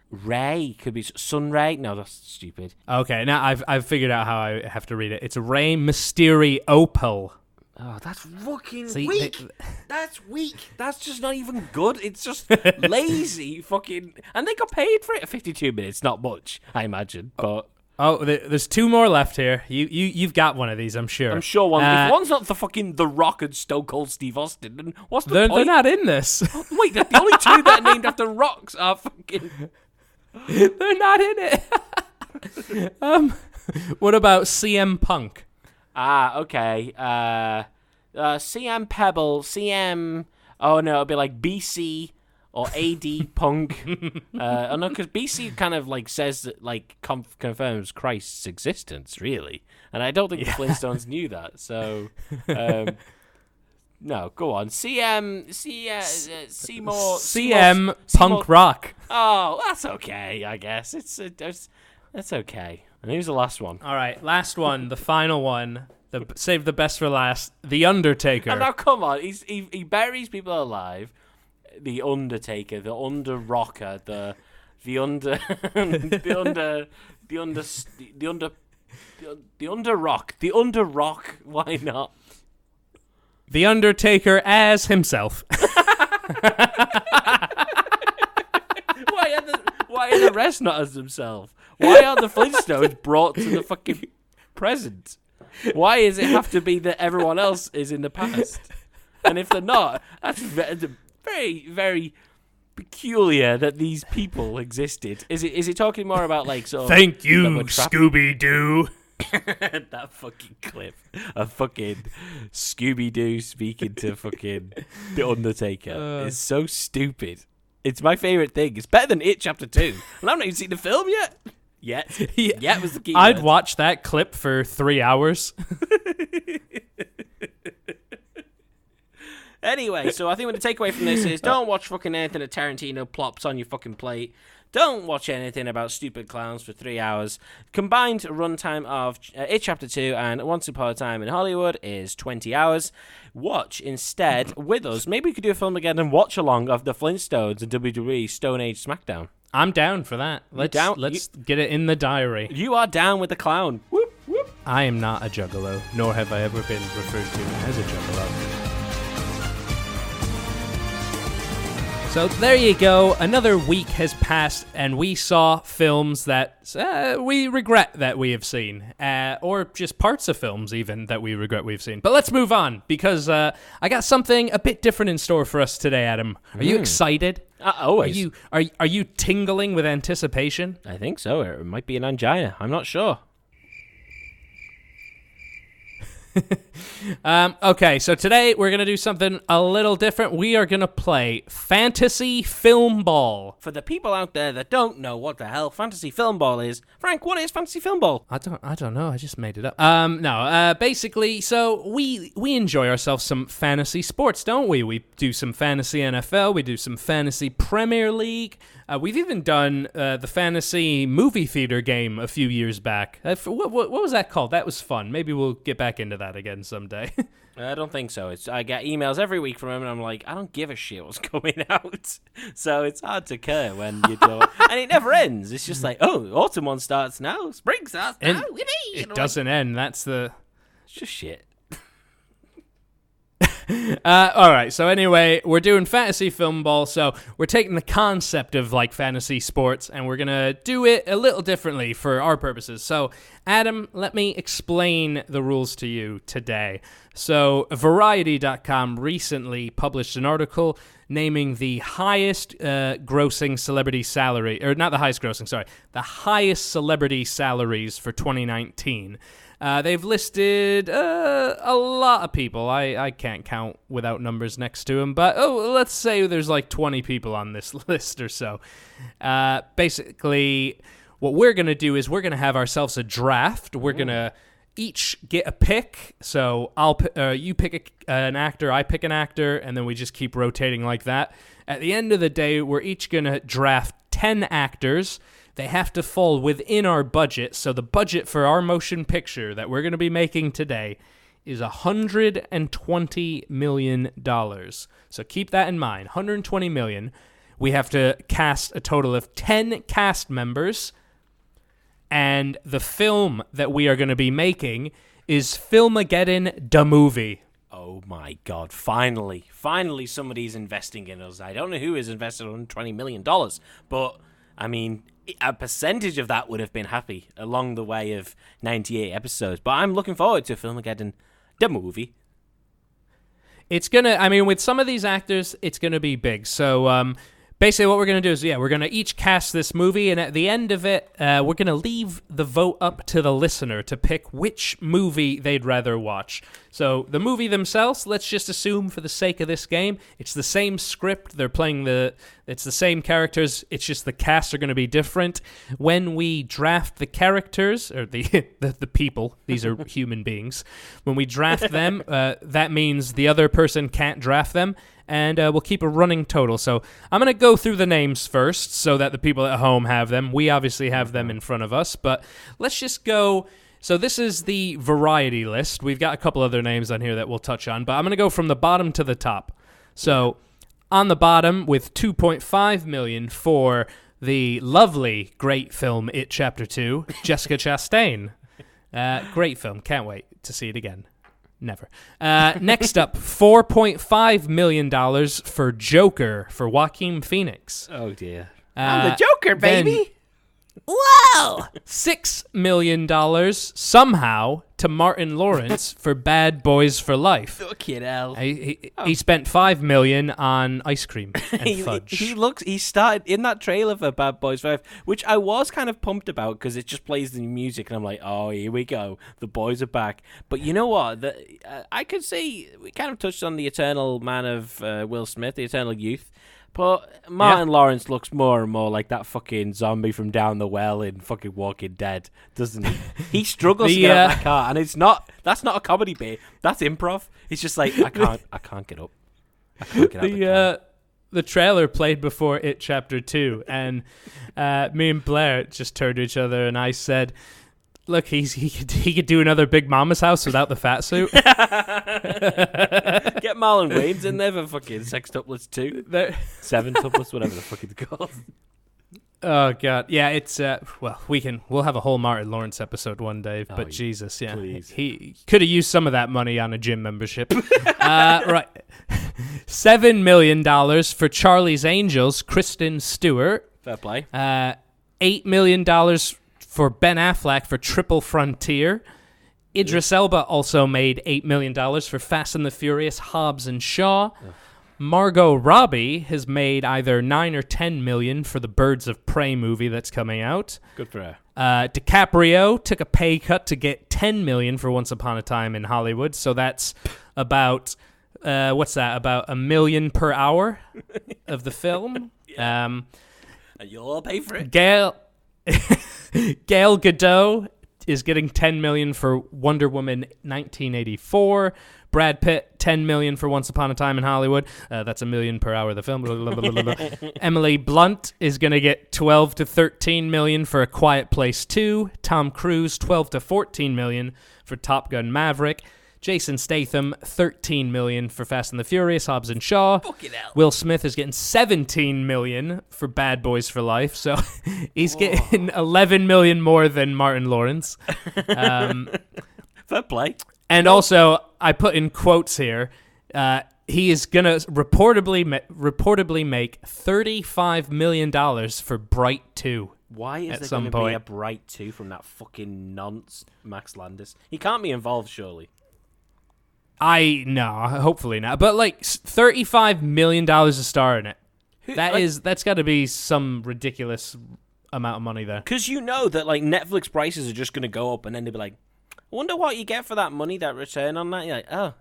Ray could be Sun Ray. No, that's stupid. Okay, now I've figured out how I have to read it. It's Rey Mysterio Opal. Oh, that's fucking weak. That's weak. That's just not even good. It's just lazy fucking... And they got paid for it. 52 minutes, not much, I imagine. But there's two more left here. You've got one of these, I'm sure. I'm sure one. If one's not The Rock and Stone Cold Steve Austin, then what's the point? They're not in this. Wait, the only two that are named after rocks are fucking... They're not in it. What about CM Punk? Okay. CM Pebble, CM... Oh, no, it'll be like BC or AD Punk. Oh, no, because BC kind of like says that, like, confirms Christ's existence, really. And I don't think the Flintstones knew that, so... no, go on. Seymour... CM Punk Rock. Oh, that's okay, I guess. That's okay. And here's the last one. All right, last one, the final one. Save the best for last. The Undertaker. And now, come on. He buries people alive. The Undertaker, the Under Rocker, the Under Rock. The Under Rock. Why not? The Undertaker as himself. Why are the rest not as themselves? Why are the Flintstones brought to the fucking present? Why does it have to be that everyone else is in the past? And if they're not, that's very, very peculiar that these people existed. Is it talking more about like sort of... Thank you, Scooby-Doo. That fucking clip of fucking Scooby-Doo speaking to fucking The Undertaker is so stupid. It's my favourite thing. It's better than It Chapter 2. And I've not even seen the film yet. Yet was the key I'd word. watch that clip for 3 hours. Anyway, so I think what the takeaway from this is don't watch fucking anything that Tarantino plops on your fucking plate. Don't watch anything about stupid clowns for 3 hours. Combined runtime of It Chapter 2 and Once Upon a Time in Hollywood is 20 hours. Watch instead with us. Maybe we could do a film again and watch along of the Flintstones and WWE Stone Age SmackDown. I'm down for that. Let's get it in the diary. You are down with the clown. Whoop, whoop. I am not a juggalo, nor have I ever been referred to as a juggalo. So there you go. Another week has passed, and we saw films that we regret that we have seen, or just parts of films even that we regret we've seen. But let's move on, because I got something a bit different in store for us today, Adam. Are you excited? Always. Are you tingling with anticipation? I think so. It might be an angina. I'm not sure. Okay, so today we're going to do something a little different. We are going to play Fantasy Film Ball. For the people out there that don't know what the hell Fantasy Film Ball is, Frank, what is Fantasy Film Ball? I don't know. I just made it up. Basically, so we enjoy ourselves some fantasy sports, don't we? We do some fantasy NFL. We do some fantasy Premier League. We've even done the fantasy movie theater game a few years back. What was that called? That was fun. Maybe we'll get back into that again someday. I don't think so. I get emails every week from him, and I'm like, I don't give a shit what's coming out. So it's hard to care when you don't. And it never ends. It's just like, oh, autumn one starts now, spring starts now. Yippee! It doesn't end. It's just shit. All right, so anyway, we're doing Fantasy Film Ball, so we're taking the concept of, like, fantasy sports, and we're going to do it a little differently for our purposes. So, Adam, let me explain the rules to you today. So, Variety.com recently published an article naming the highest grossing celebrity salary, or not the highest grossing, sorry, the highest celebrity salaries for 2019. They've listed a lot of people. I can't count without numbers next to them, but let's say there's like 20 people on this list or so. Basically, what we're going to do is we're going to have ourselves a draft. We're going to each get a pick. So you pick an actor, I pick an actor, and then we just keep rotating like that. At the end of the day, we're each going to draft 10 actors. They have to fall within our budget, so the budget for our motion picture that we're going to be making today is $120 million. So keep that in mind, $120 million. We have to cast a total of 10 cast members, and the film that we are going to be making is Filmageddon D'Movie. Oh my God, finally somebody's investing in us. I don't know who is invested $120 million, but, I mean, a percentage of that would have been happy along the way of 98 episodes. But I'm looking forward to Filmageddon D'Movie. It's going to, I mean, with some of these actors, it's going to be big. So, basically what we're going to do is, we're going to each cast this movie, and at the end of it, we're going to leave the vote up to the listener to pick which movie they'd rather watch. So the movie themselves, let's just assume for the sake of this game, it's the same script, it's the same characters, it's just the casts are going to be different. When we draft the characters, or the people, these are human beings, when we draft them, that means the other person can't draft them, and we'll keep a running total. So I'm going to go through the names first so that the people at home have them. We obviously have them in front of us, but let's just go. So this is the variety list. We've got a couple other names on here that we'll touch on, but I'm going to go from the bottom to the top. So on the bottom with $2.5 million for the lovely, great film It Chapter 2, Jessica Chastain. Great film. Can't wait to see it again. Never. Next up, $4.5 million for Joker for Joaquin Phoenix. Oh, dear. I'm the Joker, baby! Whoa! $6 million somehow to Martin Lawrence for Bad Boys for Life. Fucking hell. He spent $5 million on ice cream and fudge. He started in that trailer for Bad Boys 5, which I was kind of pumped about because it just plays the music and I'm like, oh, here we go. The boys are back. But you know what? I could see, we kind of touched on the eternal man of Will Smith, the eternal youth. But Martin Lawrence looks more and more like that fucking zombie from down the well in fucking Walking Dead, doesn't he? He struggles to get out of that car, and that's not a comedy bit. That's improv. He's just like, I can't get up. The trailer played before It Chapter 2, and me and Blair just turned to each other, and I said, look, he could do another Big Mama's House without the fat suit. Get Marlon Wayans in there for fucking Sextuplets 2. 7-tuplets, whatever the fuck it's called. Oh god, yeah, it's we'll have a whole Martin Lawrence episode one day, but Jesus, yeah, please. He could have used some of that money on a gym membership. Right, $7 million for Charlie's Angels, Kristen Stewart. Fair play. $8 million for Ben Affleck for Triple Frontier. Idris Elba also made $8 million for Fast and the Furious, Hobbs and Shaw. Ugh. Margot Robbie has made either 9 or 10 million for the Birds of Prey movie that's coming out. Good for her. DiCaprio took a pay cut to get 10 million for Once Upon a Time in Hollywood. So that's about what's that? About $1 million per hour of the film. Yeah. And you'll all pay for it. Gal Gadot is getting 10 million for Wonder Woman 1984. Brad Pitt, 10 million for Once Upon a Time in Hollywood. That's $1 million per hour of the film. Emily Blunt is going to get 12 to 13 million for A Quiet Place 2. Tom Cruise, 12 to 14 million for Top Gun Maverick. Jason Statham, 13 million for Fast and the Furious, Hobbs and Shaw. Will Smith is getting 17 million for Bad Boys for Life, so he's getting 11 million more than Martin Lawrence. Fair play. And also, I put in quotes here, he is going to reportedly make $35 million for Bright 2. Why is there going to be a Bright 2 from that fucking nonce Max Landis? He can't be involved, surely. No, hopefully not. But like $35 million a star in it. That's got to be some ridiculous amount of money there. Because you know that like Netflix prices are just going to go up, and then they'll be like, I wonder what you get for that money, that return on that. You're like, oh,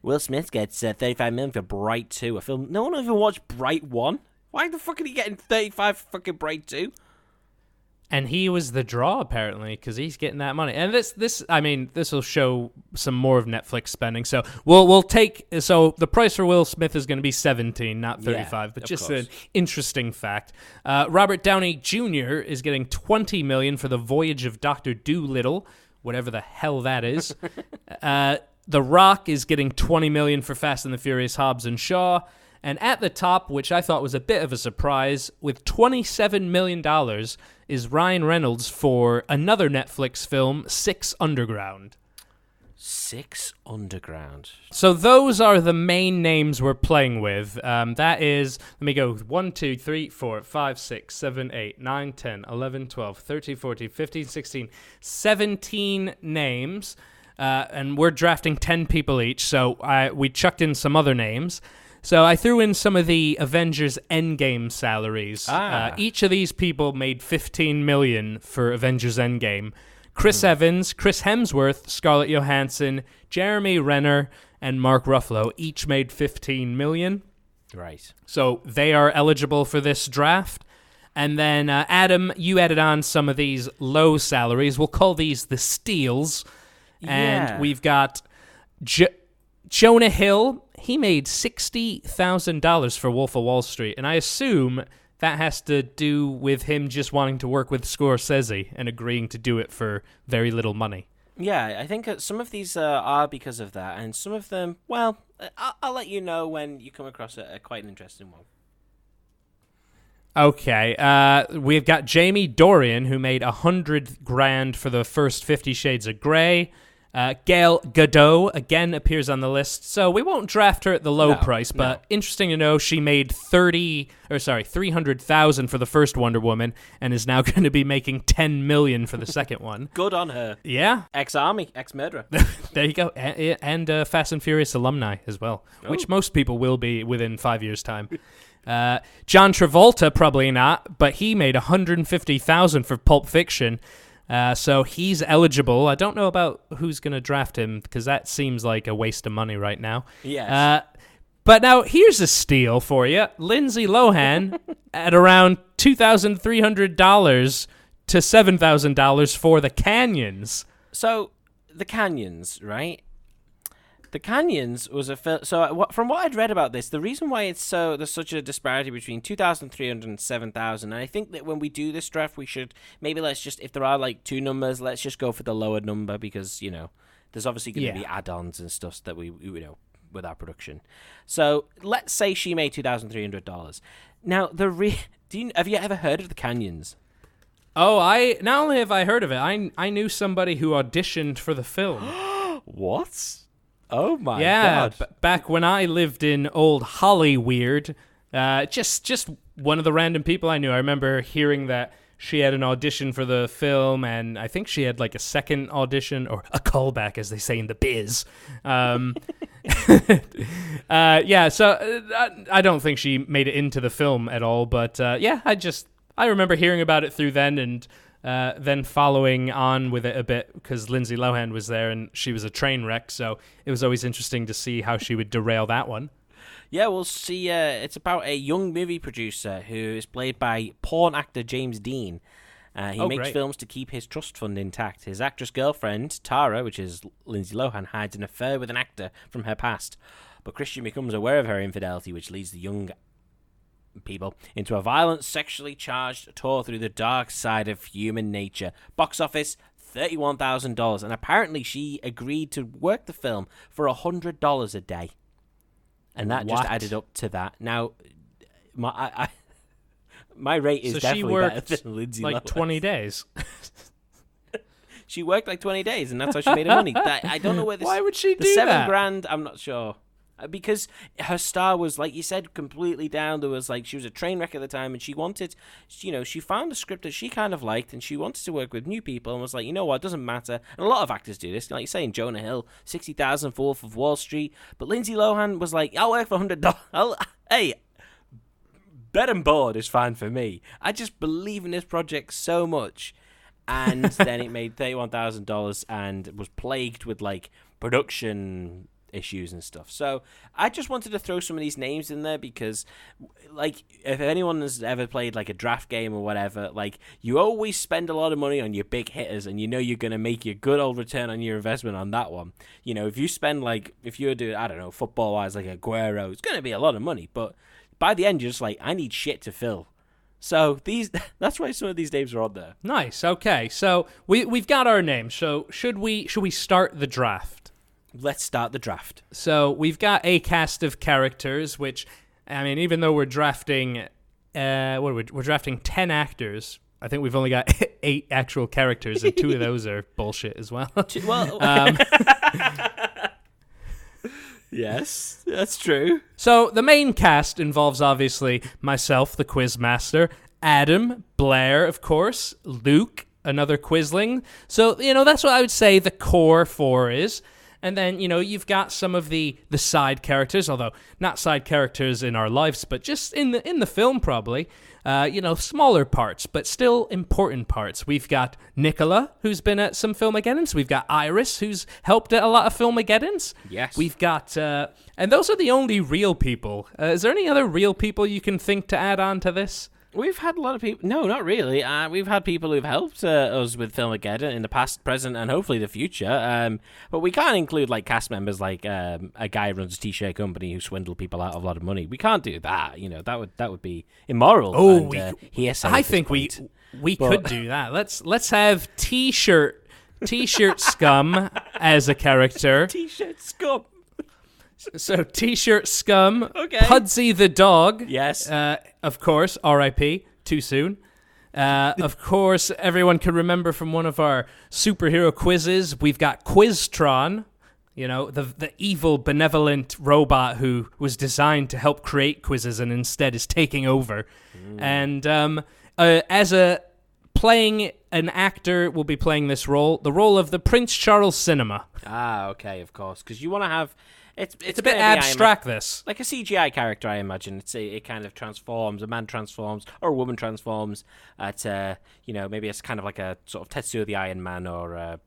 Will Smith gets 35 million for Bright 2, a film. No one even watched Bright 1. Why the fuck are you getting 35 for fucking Bright 2? And he was the draw, apparently, because he's getting that money. And this will show some more of Netflix spending. So we'll take. So the price for Will Smith is going to be 17, not 35. But just an interesting fact. Robert Downey Jr. is getting 20 million for The Voyage of Dr. Dolittle, whatever the hell that is. The Rock is getting 20 million for Fast and the Furious, Hobbs and Shaw. And at the top, which I thought was a bit of a surprise, with $27 million, is Ryan Reynolds for another Netflix film, 6 Underground. 6 Underground. So those are the main names we're playing with. That is, let me go, 1, 2, 3, 4, 5, 6, 7, 8, 9, 10, 11, 12, 13, 14, 15, 16, 17 names. And we're drafting 10 people each, so we chucked in some other names. So I threw in some of the Avengers Endgame salaries. Each of these people made $15 million for Avengers Endgame. Chris Evans, Chris Hemsworth, Scarlett Johansson, Jeremy Renner, and Mark Ruffalo each made $15 million. Right. So they are eligible for this draft. And then, Adam, you added on some of these low salaries. We'll call these the steals. And we've got Jonah Hill. He made $60,000 for Wolf of Wall Street, and I assume that has to do with him just wanting to work with Scorsese and agreeing to do it for very little money. Yeah, I think some of these are because of that, and some of them, well, I'll let you know when you come across a quite an interesting one. Okay, we've got Jamie Dornan, who made $100,000 for the first 50 Shades of Grey. Gal Gadot again appears on the list, so we won't draft her at the low price, but interesting to know she made $300,000 for the first Wonder Woman and is now going to be making $10 million for the second one. Good on her. Yeah. Ex-army, ex-murderer. There you go. And Fast and Furious alumni as well, which most people will be within 5 years' time. John Travolta, probably not, but he made $150,000 for Pulp Fiction. So he's eligible. I don't know about who's going to draft him because that seems like a waste of money right now. Yes. But now here's a steal for you. Lindsay Lohan at around $2,300 to $7,000 for The Canyons. So, The Canyons, right? The Canyons was a film. So from what I'd read about this, the reason why there's such a disparity between 2,300 and 7,000, and I think that when we do this draft, we should maybe if there are like two numbers, let's just go for the lower number because there's obviously going to be add-ons and stuff that we with our production. So let's say she made $2,300. Now have you ever heard of the Canyons? Oh, not only have I heard of it, I knew somebody who auditioned for the film. What? Oh my god! Yeah, back when I lived in old Hollyweird, just one of the random people I knew. I remember hearing that she had an audition for the film, and I think she had like a second audition or a callback, as they say in the biz. So I don't think she made it into the film at all, but I remember hearing about it through then, and then following on with it a bit because Lindsay Lohan was there and she was a train wreck, so it was always interesting to see how she would derail that one. Yeah, we'll see. It's about a young movie producer who is played by porn actor James Dean. He makes films to keep his trust fund intact. His actress girlfriend, Tara, which is Lindsay Lohan, hides an affair with an actor from her past. But Christian becomes aware of her infidelity, which leads the young people into a violent, sexually charged tour through the dark side of human nature. Box office, $31,000. And apparently she agreed to work the film for $100 a day. And that just added up to that. Now, my rate is definitely better than Lindsay Lohan. 20 days. She worked like 20 days, and that's how she made her money. I don't know where this... Why would she do the that? $7,000, I'm not sure. Because her star was, like you said, completely down. There was she was a train wreck at the time, and she wanted, she found a script that she kind of liked, and she wanted to work with new people, and was like, you know what, it doesn't matter. And a lot of actors do this, like you're saying, Jonah Hill, 60,000 for Wolf of Wall Street. But Lindsay Lohan was like, I'll work for $100. Hey, bed and board is fine for me. I just believe in this project so much. And then it made $31,000 and was plagued with production issues and stuff. So I just wanted to throw some of these names in there because if anyone has ever played a draft game or whatever, you always spend a lot of money on your big hitters, and you're going to make your good old return on your investment on that one. If you spend if you're doing, I don't know, football wise, Aguero, it's going to be a lot of money, but by the end you're just I need shit to fill. So that's why some of these names are on there. Nice. Okay. So we've got our names. So should we start the draft? Let's start the draft. So we've got a cast of characters, which, I mean, even though we're drafting, we're drafting 10 actors, I think we've only got 8 actual characters, and 2 of those are bullshit as well. Yes, that's true. So the main cast involves, obviously, myself, the quiz master, Adam, Blair, of course, Luke, another quisling. So, that's what I would say the core 4 is. And then, you've got some of the side characters, although not side characters in our lives, but just in the film probably. Smaller parts, but still important parts. We've got Nicola, who's been at some Filmageddons. We've got Iris, who's helped at a lot of Filmageddons. Yes. We've got, and those are the only real people. Is there any other real people you can think to add on to this? We've had a lot of people. No, not really. We've had people who've helped us with Filmageddon in the past, present, and hopefully the future. But we can't include cast members like a guy who runs a t-shirt company who swindled people out of a lot of money. We can't do that. That would be immoral. Oh, I think we could do that. Let's have t-shirt scum as a character. T-shirt scum. So, T-shirt scum, okay. Pudsey the dog. Yes. Of course, R.I.P. Too soon. Of course, everyone can remember from one of our superhero quizzes, we've got Quiztron, the evil, benevolent robot who was designed to help create quizzes and instead is taking over. And playing an actor will be playing this role, the role of the Prince Charles Cinema. Ah, okay, of course, because you want to have... It's a bit abstract, this. Like a CGI character, I imagine. It kind of transforms, a man transforms, or a woman transforms. Maybe it's kind of like a sort of Tetsuo the Iron Man, or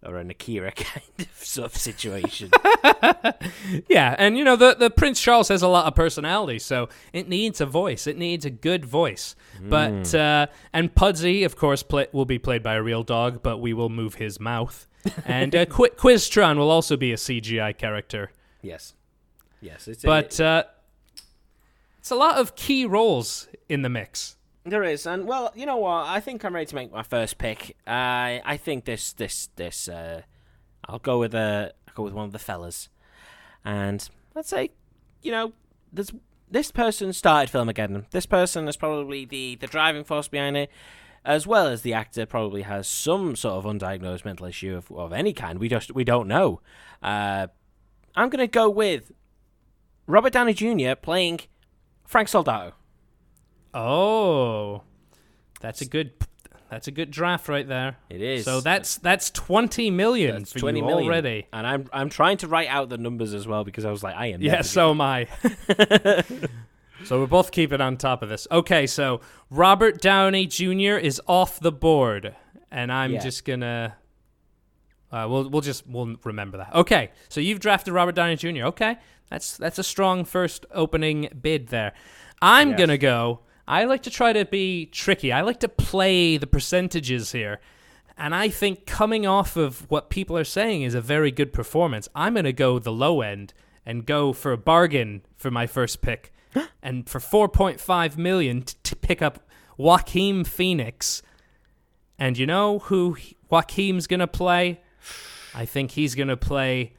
an Akira kind of sort of situation. Yeah, and the Prince Charles has a lot of personality, so it needs a voice. It needs a good voice. But and Pudsey, of course, will be played by a real dog, but we will move his mouth. And Quiztron will also be a CGI character. Yes. It's a lot of key roles in the mix. There is, and well, you know what? I think I'm ready to make my first pick. I think this. I'll go with one of the fellas, and let's say, this person started Filmageddon. This person is probably the driving force behind it, as well as the actor probably has some sort of undiagnosed mental issue of any kind. We don't know. I'm gonna go with Robert Downey Jr. playing Frank Soldato. Oh, that's a good draft right there. It is. So that's 20 million for 20 million already. And I'm trying to write out the numbers as well because I was like, I am. Yeah, so am I. So we're both keeping on top of this. Okay, so Robert Downey Jr. is off the board, and I'm just gonna. We'll remember that. Okay, so you've drafted Robert Downey Jr. Okay, that's a strong first opening bid there. I'm gonna go. I like to try to be tricky. I like to play the percentages here. And I think coming off of what people are saying is a very good performance, I'm going to go the low end and go for a bargain for my first pick. And for 4.5 million to pick up Joaquin Phoenix. And you know who Joaquin's going to play? I think he's going to play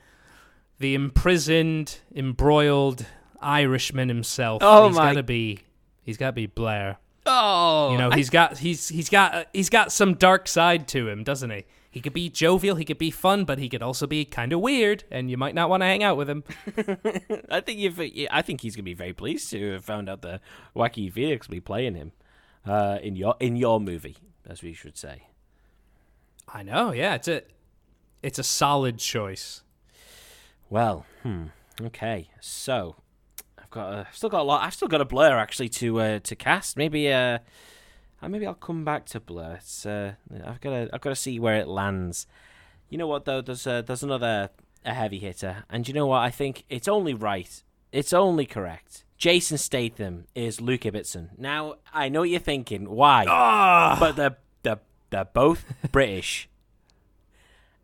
the imprisoned, embroiled Irishman himself. Oh, He's got to be Blair. Oh, he's got some dark side to him, doesn't he? He could be jovial, he could be fun, but he could also be kind of weird, and you might not want to hang out with him. I think he's gonna be very pleased to have found out that Joaquin Phoenix will be playing him in your movie, as we should say. I know, yeah, it's a solid choice. Well, okay, so. I've still got a lot. I've still got a Blur actually to cast. Maybe I'll come back to Blur. It's I've got to see where it lands. You know what though? There's another heavy hitter, and you know what? I think it's only right. It's only correct. Jason Statham is Luke Ibbotson. Now I know what you're thinking. Why? But they're both British,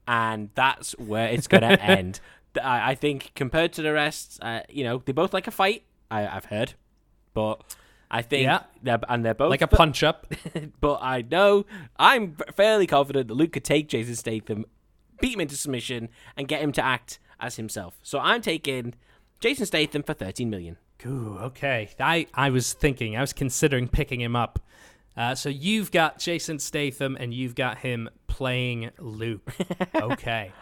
and that's where it's gonna end. I think compared to the rest, they both like a fight. I've heard, but I think they're both like a punch up. But I know I'm fairly confident that Luke could take Jason Statham, beat him into submission, and get him to act as himself. So I'm taking Jason Statham for 13 million. Ooh, okay. I was considering picking him up. So you've got Jason Statham, and you've got him playing Luke. Okay.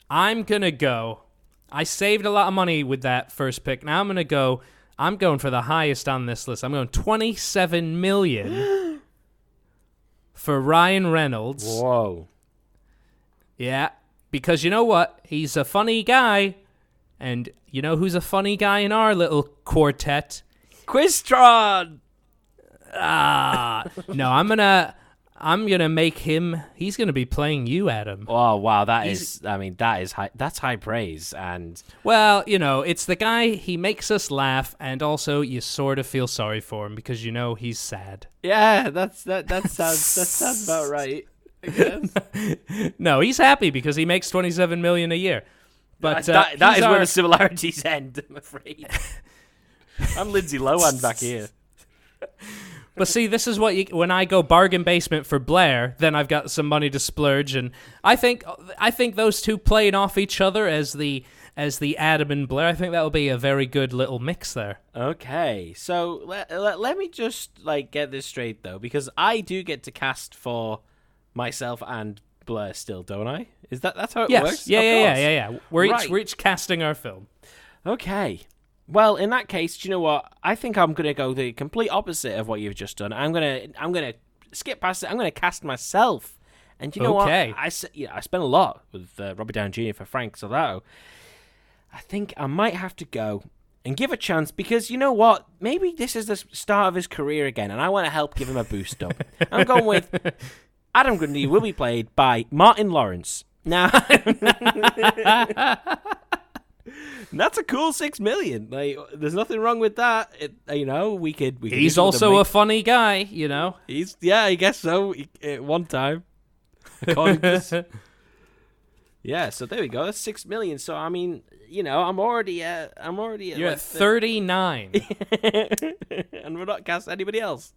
I'm going to go. I saved a lot of money with that first pick. Now I'm going for the highest on this list. I'm going 27 million for Ryan Reynolds. Whoa. Yeah, because you know what? He's a funny guy. And you know who's a funny guy in our little quartet? Quiztron! No, I'm gonna make him. He's gonna be playing you, Adam. Oh wow, that's high. That's high praise. And well, it's the guy. He makes us laugh, and also you sort of feel sorry for him because he's sad. Yeah, that sounds about right. I guess. No, he's happy because he makes 27 million a year. But that is where the similarities end. I'm afraid. I'm Lindsay Lohan back here. But see, this is when I go bargain basement for Blair, then I've got some money to splurge, and I think those two playing off each other as the Adam and Blair, I think that will be a very good little mix there. Okay, so let me just get this straight though, because I do get to cast for myself and Blair still, don't I? That's how it works? Yeah. We're each casting our film. Okay. Well, in that case, do you know what? I think I'm gonna go the complete opposite of what you've just done. I'm gonna skip past it. I'm gonna cast myself. And you know what? I spent a lot with Robert Downey Jr. for Frank Soldato. I think I might have to go and give a chance because you know what? Maybe this is the start of his career again, and I want to help give him a boost up. I'm going with Adam Grundy will be played by Martin Lawrence. Now, that's a cool $6 million. Like, there's nothing wrong with that. We could. He's also a funny guy, I guess so. At one time, according to yeah. So there we go. That's $6 million. So I mean, I'm already at. You're at 39, and we're not casting anybody else.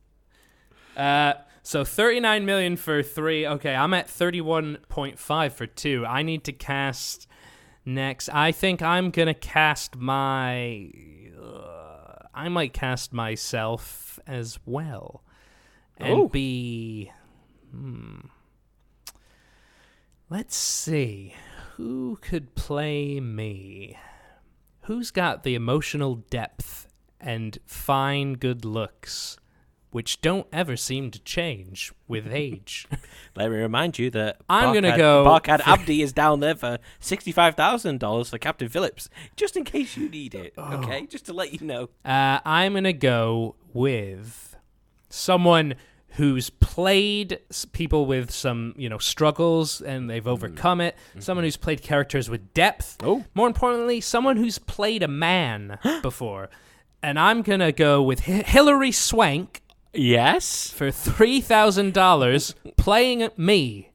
So 39 million for 3. Okay, I'm at 31.5 for 2. I need to cast next. I think I'm gonna cast I might cast myself as well, and be. Let's see, who could play me? Who's got the emotional depth and fine good looks, which don't ever seem to change with age? Let me remind you that I'm going to go... Barkhad Abdi is down there for $65,000 for Captain Phillips, just in case you need it, okay? Just to let you know. I'm going to go with someone who's played people with some, struggles, and they've overcome it. Mm-hmm. Someone who's played characters with depth. Oh. More importantly, someone who's played a man before. And I'm going to go with Hilary Swank. Yes? For $3,000 playing me.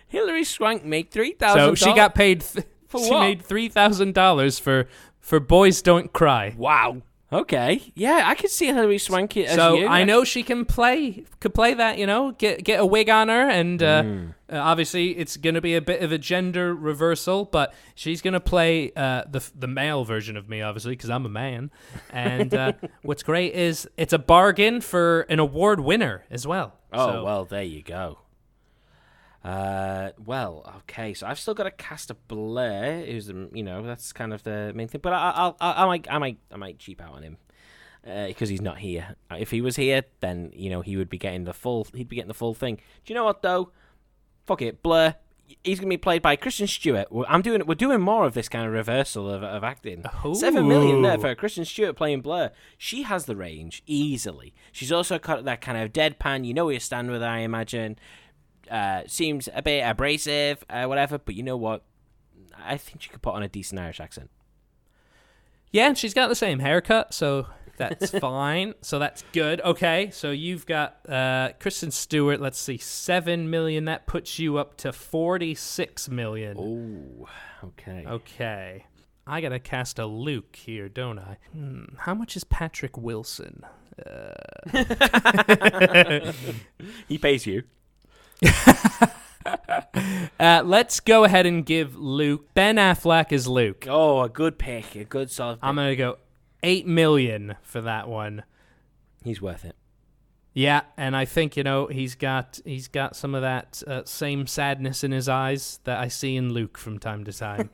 Hilary Swank made $3,000. So she got paid. She made $3,000 for Boys Don't Cry. Wow. Okay. Yeah, I could see Hilary Swank as so you. I know she could play that. Get a wig on her, and obviously it's going to be a bit of a gender reversal, but she's going to play the male version of me, obviously, because I'm a man. And what's great is it's a bargain for an award winner as well. Oh, well, there you go. Okay, so I've still got to cast a Blair, who's that's kind of the main thing. But I might cheap out on him because he's not here. If he was here, then he would be getting the full. He'd be getting the full thing. Do you know what though? Fuck it, Blair. He's gonna be played by Kristen Stewart. We're doing more of this kind of reversal of acting. Ooh. $7 million there for Kristen Stewart playing Blair. She has the range easily. She's also got that kind of deadpan. You know where you stand with her, I imagine. Seems a bit abrasive, whatever, but you know what? I think she could put on a decent Irish accent. Yeah, and she's got the same haircut, so that's fine. So that's good. Okay, so you've got Kristen Stewart. Let's see, $7 million. That puts you up to $46 million. Oh, okay. Okay. I gotta cast a Luke here, don't I? How much is Patrick Wilson? He pays you. Let's go ahead and give Luke. Ben Affleck is Luke. Oh, a good pick. A good solid pick. I'm going to go $8 million for that one. He's worth it. Yeah, and I think, he's got some of that same sadness in his eyes that I see in Luke from time to time.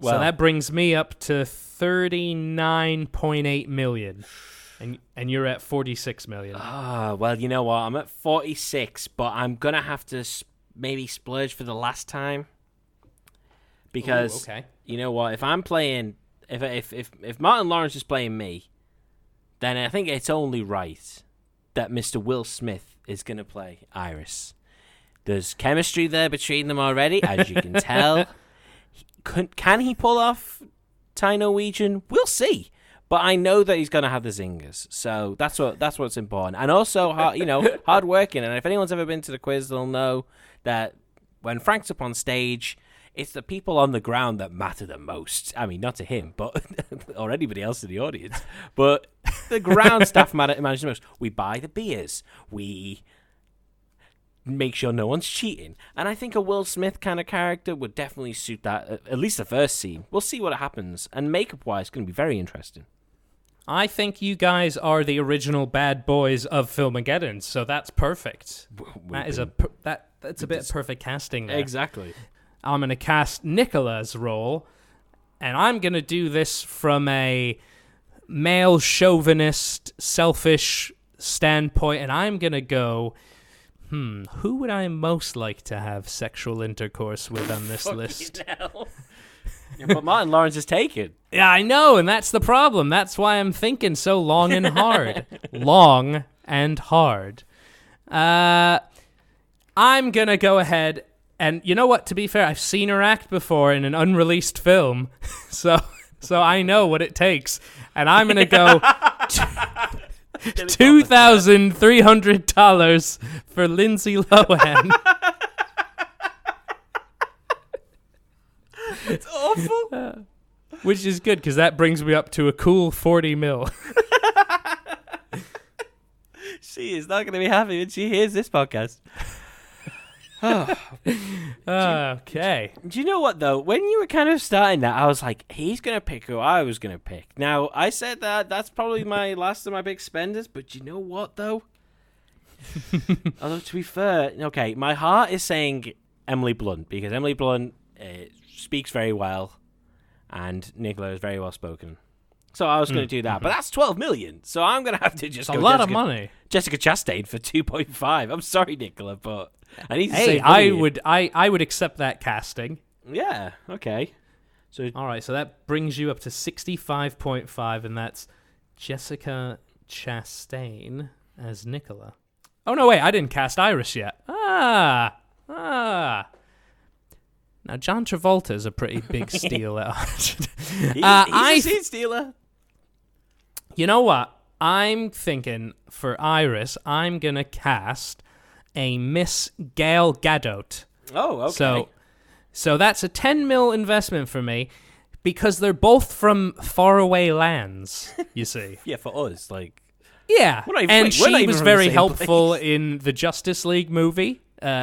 So that brings me up to $39.8 million. And you're at $46 million. Well, you know what? I'm at 46, but I'm going to have to maybe splurge for the last time. Because, you know what? If I'm playing... If Martin Lawrence is playing me, then I think it's only right that Mr. Will Smith is going to play Iris. There's chemistry there between them already, as you can tell. Can he pull off Thai Norwegian? We'll see. But I know that he's going to have the zingers, so that's what's important. And also, hard working. And if anyone's ever been to the quiz, they'll know that when Frank's up on stage, it's the people on the ground that matter the most. I mean, not to him, but or anybody else in the audience. But the ground staff matters the most. We buy the beers. We make sure no one's cheating. And I think a Will Smith kind of character would definitely suit that, at least the first scene. We'll see what happens. And makeup-wise, it's going to be very interesting. I think you guys are the original bad boys of Filmageddon, so that's perfect. That's a bit of perfect casting there. Exactly. I'm going to cast Nicola's role, and I'm going to do this from a male chauvinist, selfish standpoint, and I'm going to go, who would I most like to have sexual intercourse with on this list? Yeah, but Martin Lawrence is taken. Yeah, I know, and that's the problem. That's why I'm thinking so long and hard. Long and hard. I'm going to go ahead And you know what? To be fair, I've seen her act before in an unreleased film, so I know what it takes. And I'm gonna go $2,300 for Lindsay Lohan. It's awful. Which is good because that brings me up to a cool 40 mil. She is not going to be happy when she hears this podcast. Okay. Do you know what, though? When you were kind of starting that, I was like, he's going to pick who I was going to pick. Now, I said that's probably my last of my big spenders, but you know what, though? Although, to be fair, okay, my heart is saying Emily Blunt, because Emily Blunt speaks very well, and Nicola is very well spoken. So I was going to do that, but that's 12 million. So I'm going to have to just go a lot of money. Jessica Chastain for 2.5. I'm sorry, Nicola, but I need to say I would accept that casting. Yeah, okay. So all right, so that brings you up to 65.5, and that's Jessica Chastain as Nicola. Oh no, wait, I didn't cast Iris yet. Now, John Travolta is a pretty big steal. He's a scene stealer. You know what? I'm thinking for Iris, I'm going to cast a Miss Gal Gadot. Oh, okay. So that's a 10 mil investment for me because they're both from faraway lands, you see. Yeah, for us, like... Yeah, and she was very helpful place. in the Justice League movie.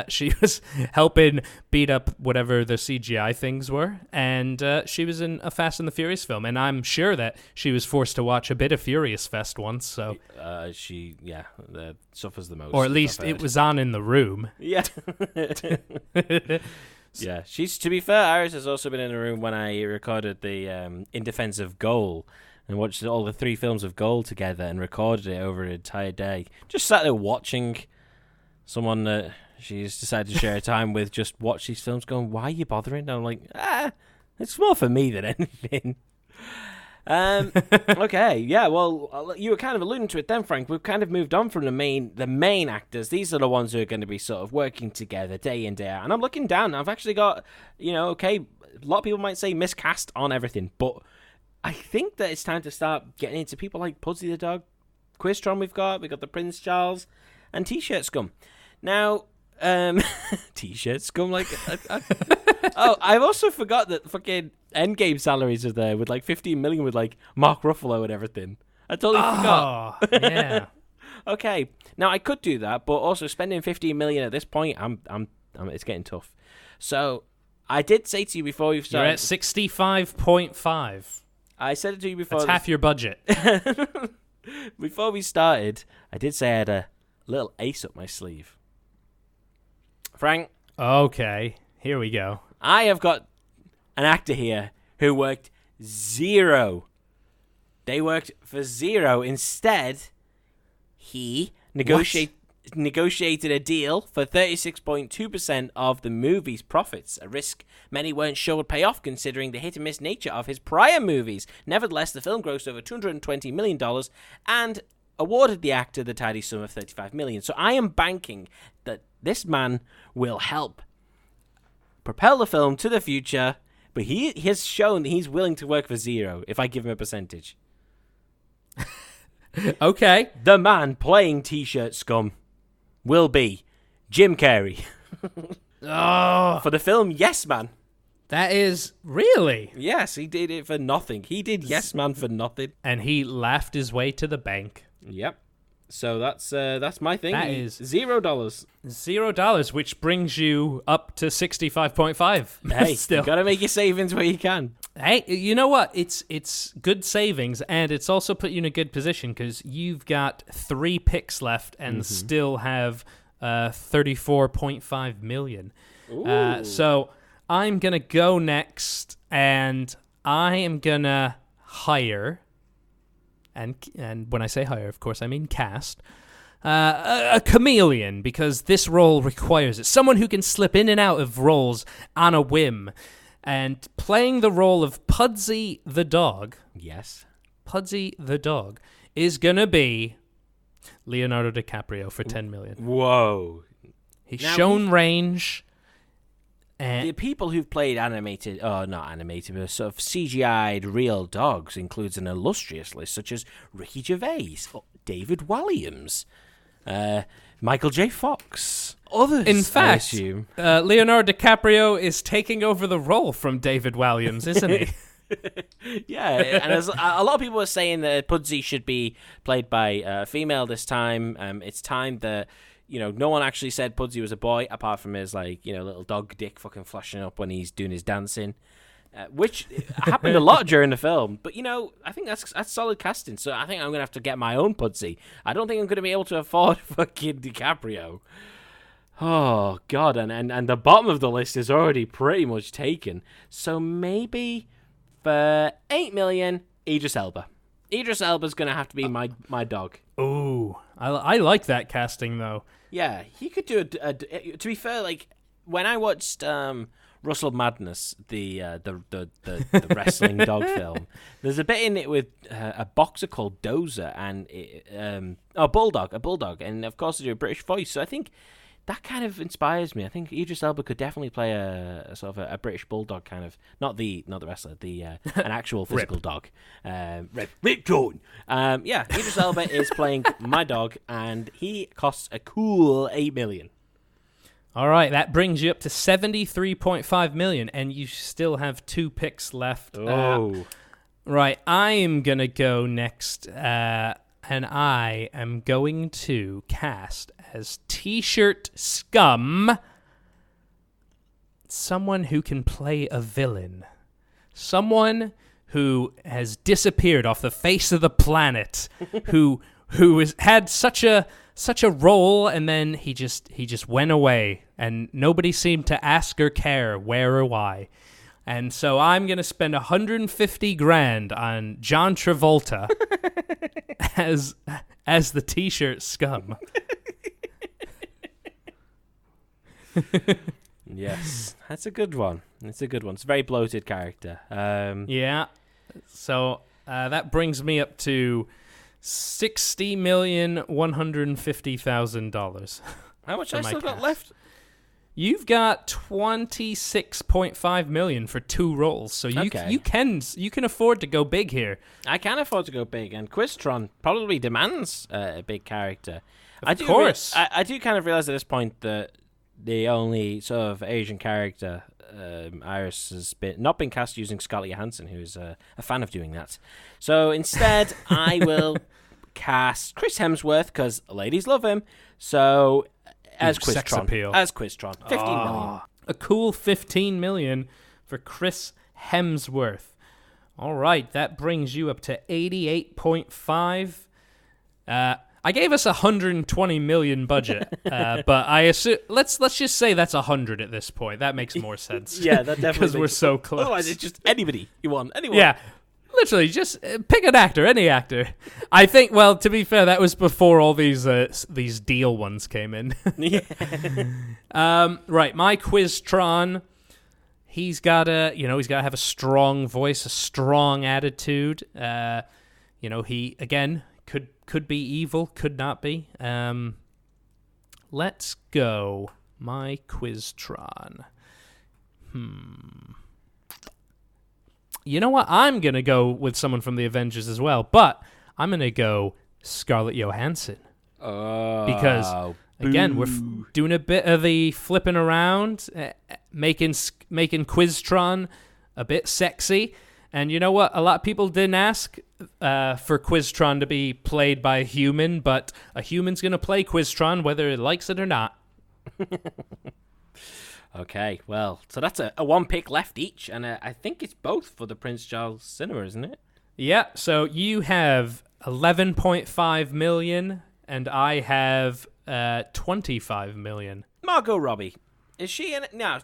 She was helping beat up whatever the CGI things were, and she was in a Fast and the Furious film, and I'm sure that she was forced to watch a bit of Furious Fest once, so... she suffers the most. Or at least it was on in the room. Yeah. Yeah, to be fair, Iris has also been in the room when I recorded the In Defense of Goal, and watched all the 3 films of Goal together and recorded it over an entire day. Just sat there watching someone that she's decided to share her time with just watch these films going, why are you bothering? And I'm like, it's more for me than anything. Okay, yeah, well, you were kind of alluding to it then, Frank. We've kind of moved on from the main actors. These are the ones who are going to be sort of working together day in, day out. And I'm looking down. I've actually got, okay, a lot of people might say miscast on everything, but I think that it's time to start getting into people like Pudsey the Dog, Quiztron we got the Prince Charles, and T-Shirt Scum. Now, T-Shirt Scum, like... I've also forgot that fucking Endgame salaries are there with like 15 million with like Mark Ruffalo and everything. I totally forgot. Yeah. Okay, now I could do that, but also spending 15 million at this point, it's getting tough. So I did say to you before you started... You're at 65.5. I said it to you before... That's half your budget. Before we started, I did say I had a little ace up my sleeve. Frank? Okay, here we go. I have got an actor here who worked 0. They worked for 0. Instead, he negotiated a deal for 36.2% of the movie's profits, a risk many weren't sure would pay off considering the hit-and-miss nature of his prior movies. Nevertheless, the film grossed over $220 million and awarded the actor the tidy sum of $35 million. So I am banking that this man will help propel the film to the future, but he has shown that he's willing to work for 0 if I give him a percentage. Okay. The man playing T-Shirt Scum will be Jim Carrey. For the film Yes Man. That is really? Yes, he did it for nothing. He did Yes Man for nothing. And he laughed his way to the bank. Yep. So that's my thing. That is $0. $0, which brings you up to 65.5. Hey, still, you gotta make your savings where you can. Hey, you know what? It's good savings, and it's also put you in a good position because you've got 3 picks left and still have 34.5 million. So I'm gonna go next, and I am gonna hire. And when I say hire, of course, I mean cast, a chameleon, because this role requires it. Someone who can slip in and out of roles on a whim. And playing the role of Pudsey the dog, yes, Pudsey the dog, is going to be Leonardo DiCaprio for $10 million. Whoa. He's shown range. The people who've played animated, not animated, but sort of CGI'd real dogs includes an illustrious list such as Ricky Gervais, David Walliams, Michael J. Fox, others. In fact, I assume. Leonardo DiCaprio is taking over the role from David Walliams, isn't he? Yeah, and a lot of people are saying that Pudsey should be played by a female this time. It's time that, no one actually said Pudsey was a boy, apart from his, little dog dick fucking flashing up when he's doing his dancing, which happened a lot during the film. But, I think that's solid casting, so I think I'm going to have to get my own Pudsey. I don't think I'm going to be able to afford fucking DiCaprio. Oh, God, and the bottom of the list is already pretty much taken. So maybe for $8 million, Idris Elba. Idris Elba's going to have to be my dog. Ooh, I like that casting, though. Yeah, he could do to be fair, when I watched Russell Madness, the wrestling dog film, there's a bit in it with a boxer called Dozer and a bulldog, and of course they do a British voice. So I think that kind of inspires me. I think Idris Elba could definitely play a sort of a British bulldog kind of, not the wrestler, an actual physical dog. Rip Jordan. Yeah, Idris Elba is playing my dog, and he costs a cool $8 million. All right, that brings you up to $73.5 million, and you still have 2 picks left. Right, I am gonna go next, and I am going to cast as T-shirt scum someone who can play a villain, someone who has disappeared off the face of the planet, who has had such a role, and then he just went away, and nobody seemed to ask or care where or why. And so I'm gonna spend $150,000 on John Travolta as the T-shirt scum. Yes, that's a good one. It's a very bloated character. Yeah. So that brings me up to $60,150,000. How much I still got left? You've got $26.5 million for 2 roles, so you can afford to go big here. I can afford to go big, and Quiztron probably demands a big character. Of course. I do kind of realize at this point that the only sort of Asian character, Iris, has not been cast using Scarlett Johansson, who is a fan of doing that. So instead, I will cast Chris Hemsworth, because ladies love him. So as Quiztron. Sex appeal. As Quiztron. $15 million. A cool $15 million for Chris Hemsworth. All right, that brings you up to 88.5. I gave us $120 million budget, but I assume let's just say that's 100 at this point. That makes more sense. Yeah, that definitely because we're so close. Otherwise, it's just anybody you want. Anyone. Yeah, literally, just pick an actor, any actor. I think. Well, to be fair, that was before all these deal ones came in. Yeah. Right, my Quiztron. He's got to have a strong voice, a strong attitude. He again could be evil, could not be. Let's go. My Quiztron. You know what? I'm going to go with someone from the Avengers as well, but I'm going to go Scarlett Johansson. Because, again, we're doing a bit of the flipping around, making Quiztron a bit sexy. And you know what? A lot of people didn't ask for Quiztron to be played by a human, but a human's going to play Quiztron whether it likes it or not. Okay, well, so that's a 1 pick left each, and I think it's both for the Prince Charles Cinema, isn't it? Yeah, so you have $11.5 million, and I have $25 million. Margot Robbie. Is she in it? No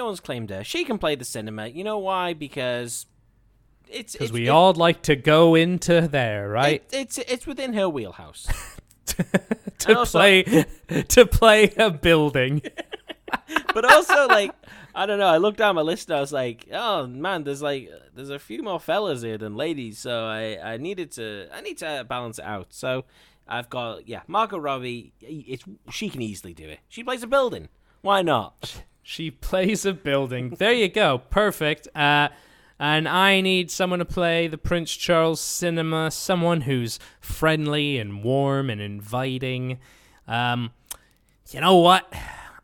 one's claimed her. She can play the cinema. You know why? Because we all like to go into there, right? It's within her wheelhouse. to play a building. But also, I don't know, I looked down my list and I was like, oh man, there's a few more fellas here than ladies, so I need to balance it out. So I've got Margot Robbie. She can easily do it. She plays a building. Why not? She plays a building. There you go. Perfect. And I need someone to play the Prince Charles Cinema, someone who's friendly and warm and inviting. You know what?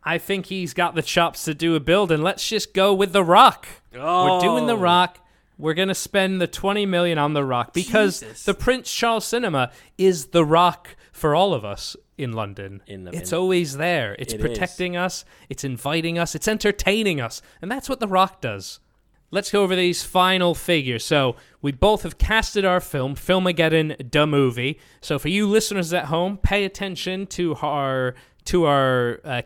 I think he's got the chops to do a building. Let's just go with The Rock. Oh. We're doing The Rock. We're going to spend the $20 million on The Rock because the Prince Charles Cinema is The Rock for all of us in London. It's always there. It's protecting us. It's inviting us. It's entertaining us. And that's what The Rock does. Let's go over these final figures. So we both have casted our film, Filmageddon D'Movie. So for you listeners at home, pay attention to our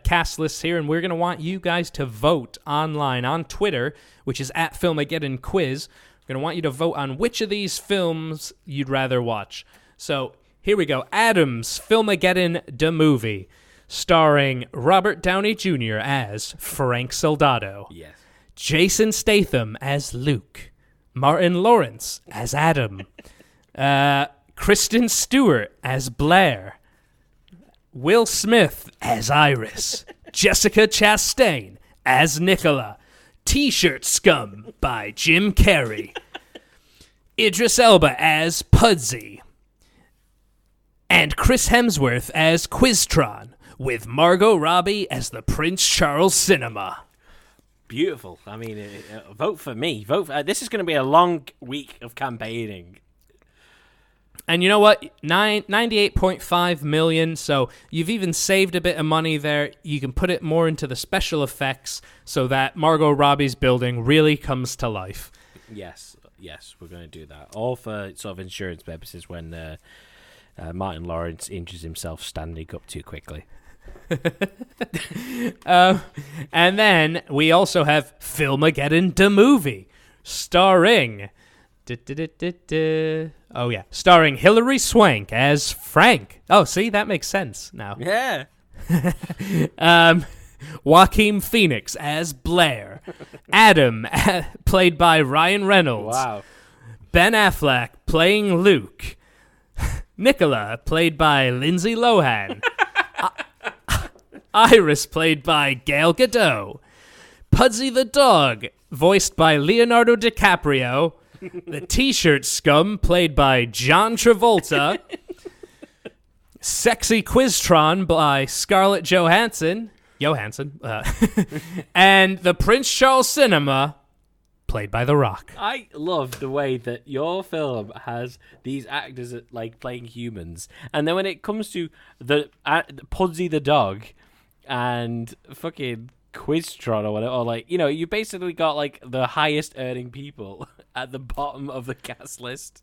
cast lists here, and we're going to want you guys to vote online on Twitter, which is at Filmageddon Quiz. We're going to want you to vote on which of these films you'd rather watch. So here we go. Adam's Filmageddon D'Movie, starring Robert Downey Jr. as Frank Soldado. Yes. Jason Statham as Luke. Martin Lawrence as Adam. Kristen Stewart as Blair. Will Smith as Iris. Jessica Chastain as Nicola. T-Shirt Scum by Jim Carrey. Idris Elba as Pudsey. And Chris Hemsworth as Quiztron, with Margot Robbie as the Prince Charles Cinema. Beautiful. I mean, vote for me. This is going to be a long week of campaigning. And you know what? 98.5 million, so you've even saved a bit of money there. You can put it more into the special effects so that Margot Robbie's building really comes to life. Yes, we're going to do that. All for sort of insurance purposes when Martin Lawrence injures himself standing up too quickly. And then we also have Filmageddon D'Movie, starring... starring Hilary Swank as Frank. Oh, see, that makes sense now. Yeah. Joaquin Phoenix as Blair. Adam, played by Ryan Reynolds. Wow. Ben Affleck playing Luke. Nicola, played by Lindsay Lohan. Iris, played by Gal Gadot. Pudsey the dog, voiced by Leonardo DiCaprio. The T-Shirt Scum, played by John Travolta. Sexy Quiztron by Scarlett Johansson. And the Prince Charles Cinema, played by The Rock. I love the way that your film has these actors like playing humans, and then when it comes to the Pudsey the dog and fucking Quiztron or whatever, or like, you know, you basically got like the highest earning people at the bottom of the cast list.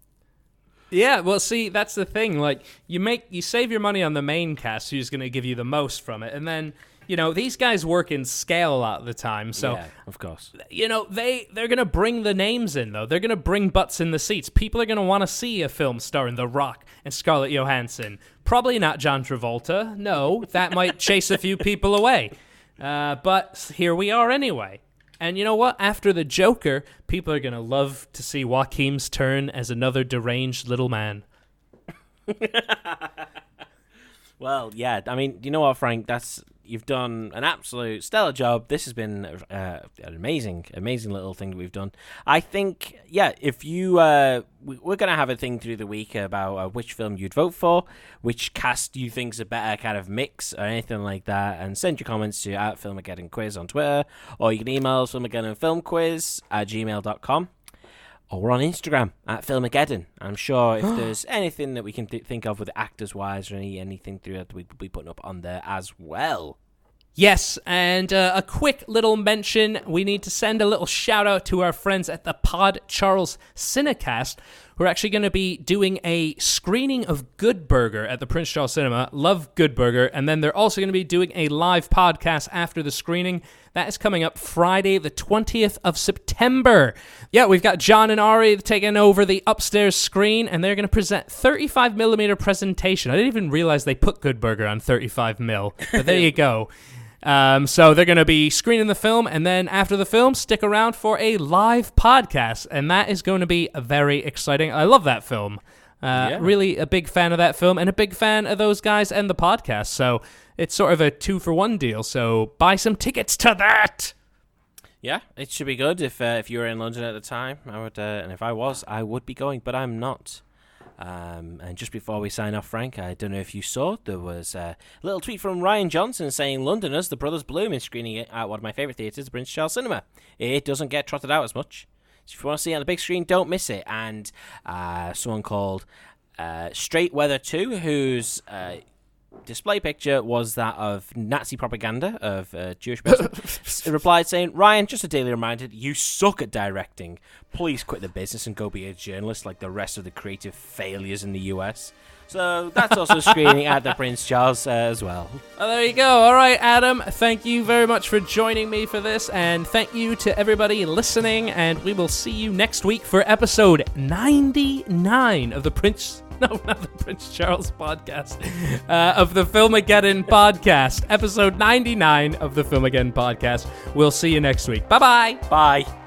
Yeah, well, see, that's the thing. Like, you save your money on the main cast, who's going to give you the most from it, and then, you know, these guys work in scale a lot of the time, so yeah, of course. You know, they're going to bring the names in, though. They're going to bring butts in the seats. People are going to want to see a film starring The Rock and Scarlett Johansson. Probably not John Travolta. No, that might chase a few people away. But here we are anyway. And you know what? After the Joker, people are going to love to see Joaquin's turn as another deranged little man. Well, yeah. I mean, you know what, Frank? You've done an absolute stellar job. This has been an amazing little thing that we've done. I think, yeah, if you... we're going to have a thing through the week about which film you'd vote for, which cast you think's a better kind of mix or anything like that, and send your comments to @FilmageddonQuiz on Twitter, or you can email us filmageddonfilmquiz@gmail.com. Or we're on Instagram @Filmageddon. I'm sure if there's anything that we can think of with actors-wise or anything through that, we'll be putting up on there as well. Yes, and a quick little mention. We need to send a little shout-out to our friends at the Pod Charles Cinecast. We're actually going to be doing a screening of Good Burger at the Prince Charles Cinema. Love Good Burger. And then they're also going to be doing a live podcast after the screening. That is coming up Friday, the 20th of September. Yeah, we've got John and Ari taking over the upstairs screen, and they're going to present 35mm presentation. I didn't even realize they put Good Burger on 35mm, but there you go. So they're going to be screening the film, and then after the film, stick around for a live podcast, and that is going to be very exciting. I love that film. Really a big fan of that film and a big fan of those guys and the podcast. So it's sort of a 2-for-1 deal. So buy some tickets to that. Yeah, it should be good if you were in London at the time. I would, and if I was, I would be going, but I'm not. And just before we sign off, Frank, I don't know if you saw, there was a little tweet from Ryan Johnson saying Londoners, The Brothers Bloom is screening it at one of my favourite theatres, Prince Charles Cinema. It doesn't get trotted out as much. So if you want to see it on the big screen, don't miss it. And someone called Straight Weather 2, whose display picture was that of Nazi propaganda of Jewish person, replied saying, Ryan, just a daily reminder, you suck at directing. Please quit the business and go be a journalist like the rest of the creative failures in the US. So that's also screening at the Prince Charles as well. Oh, there you go. All right, Adam, thank you very much for joining me for this, and thank you to everybody listening, and we will see you next week for episode 99 of the Prince Charles podcast, of the Filmageddon podcast, episode 99 of the Filmageddon podcast. We'll see you next week. Bye-bye. Bye.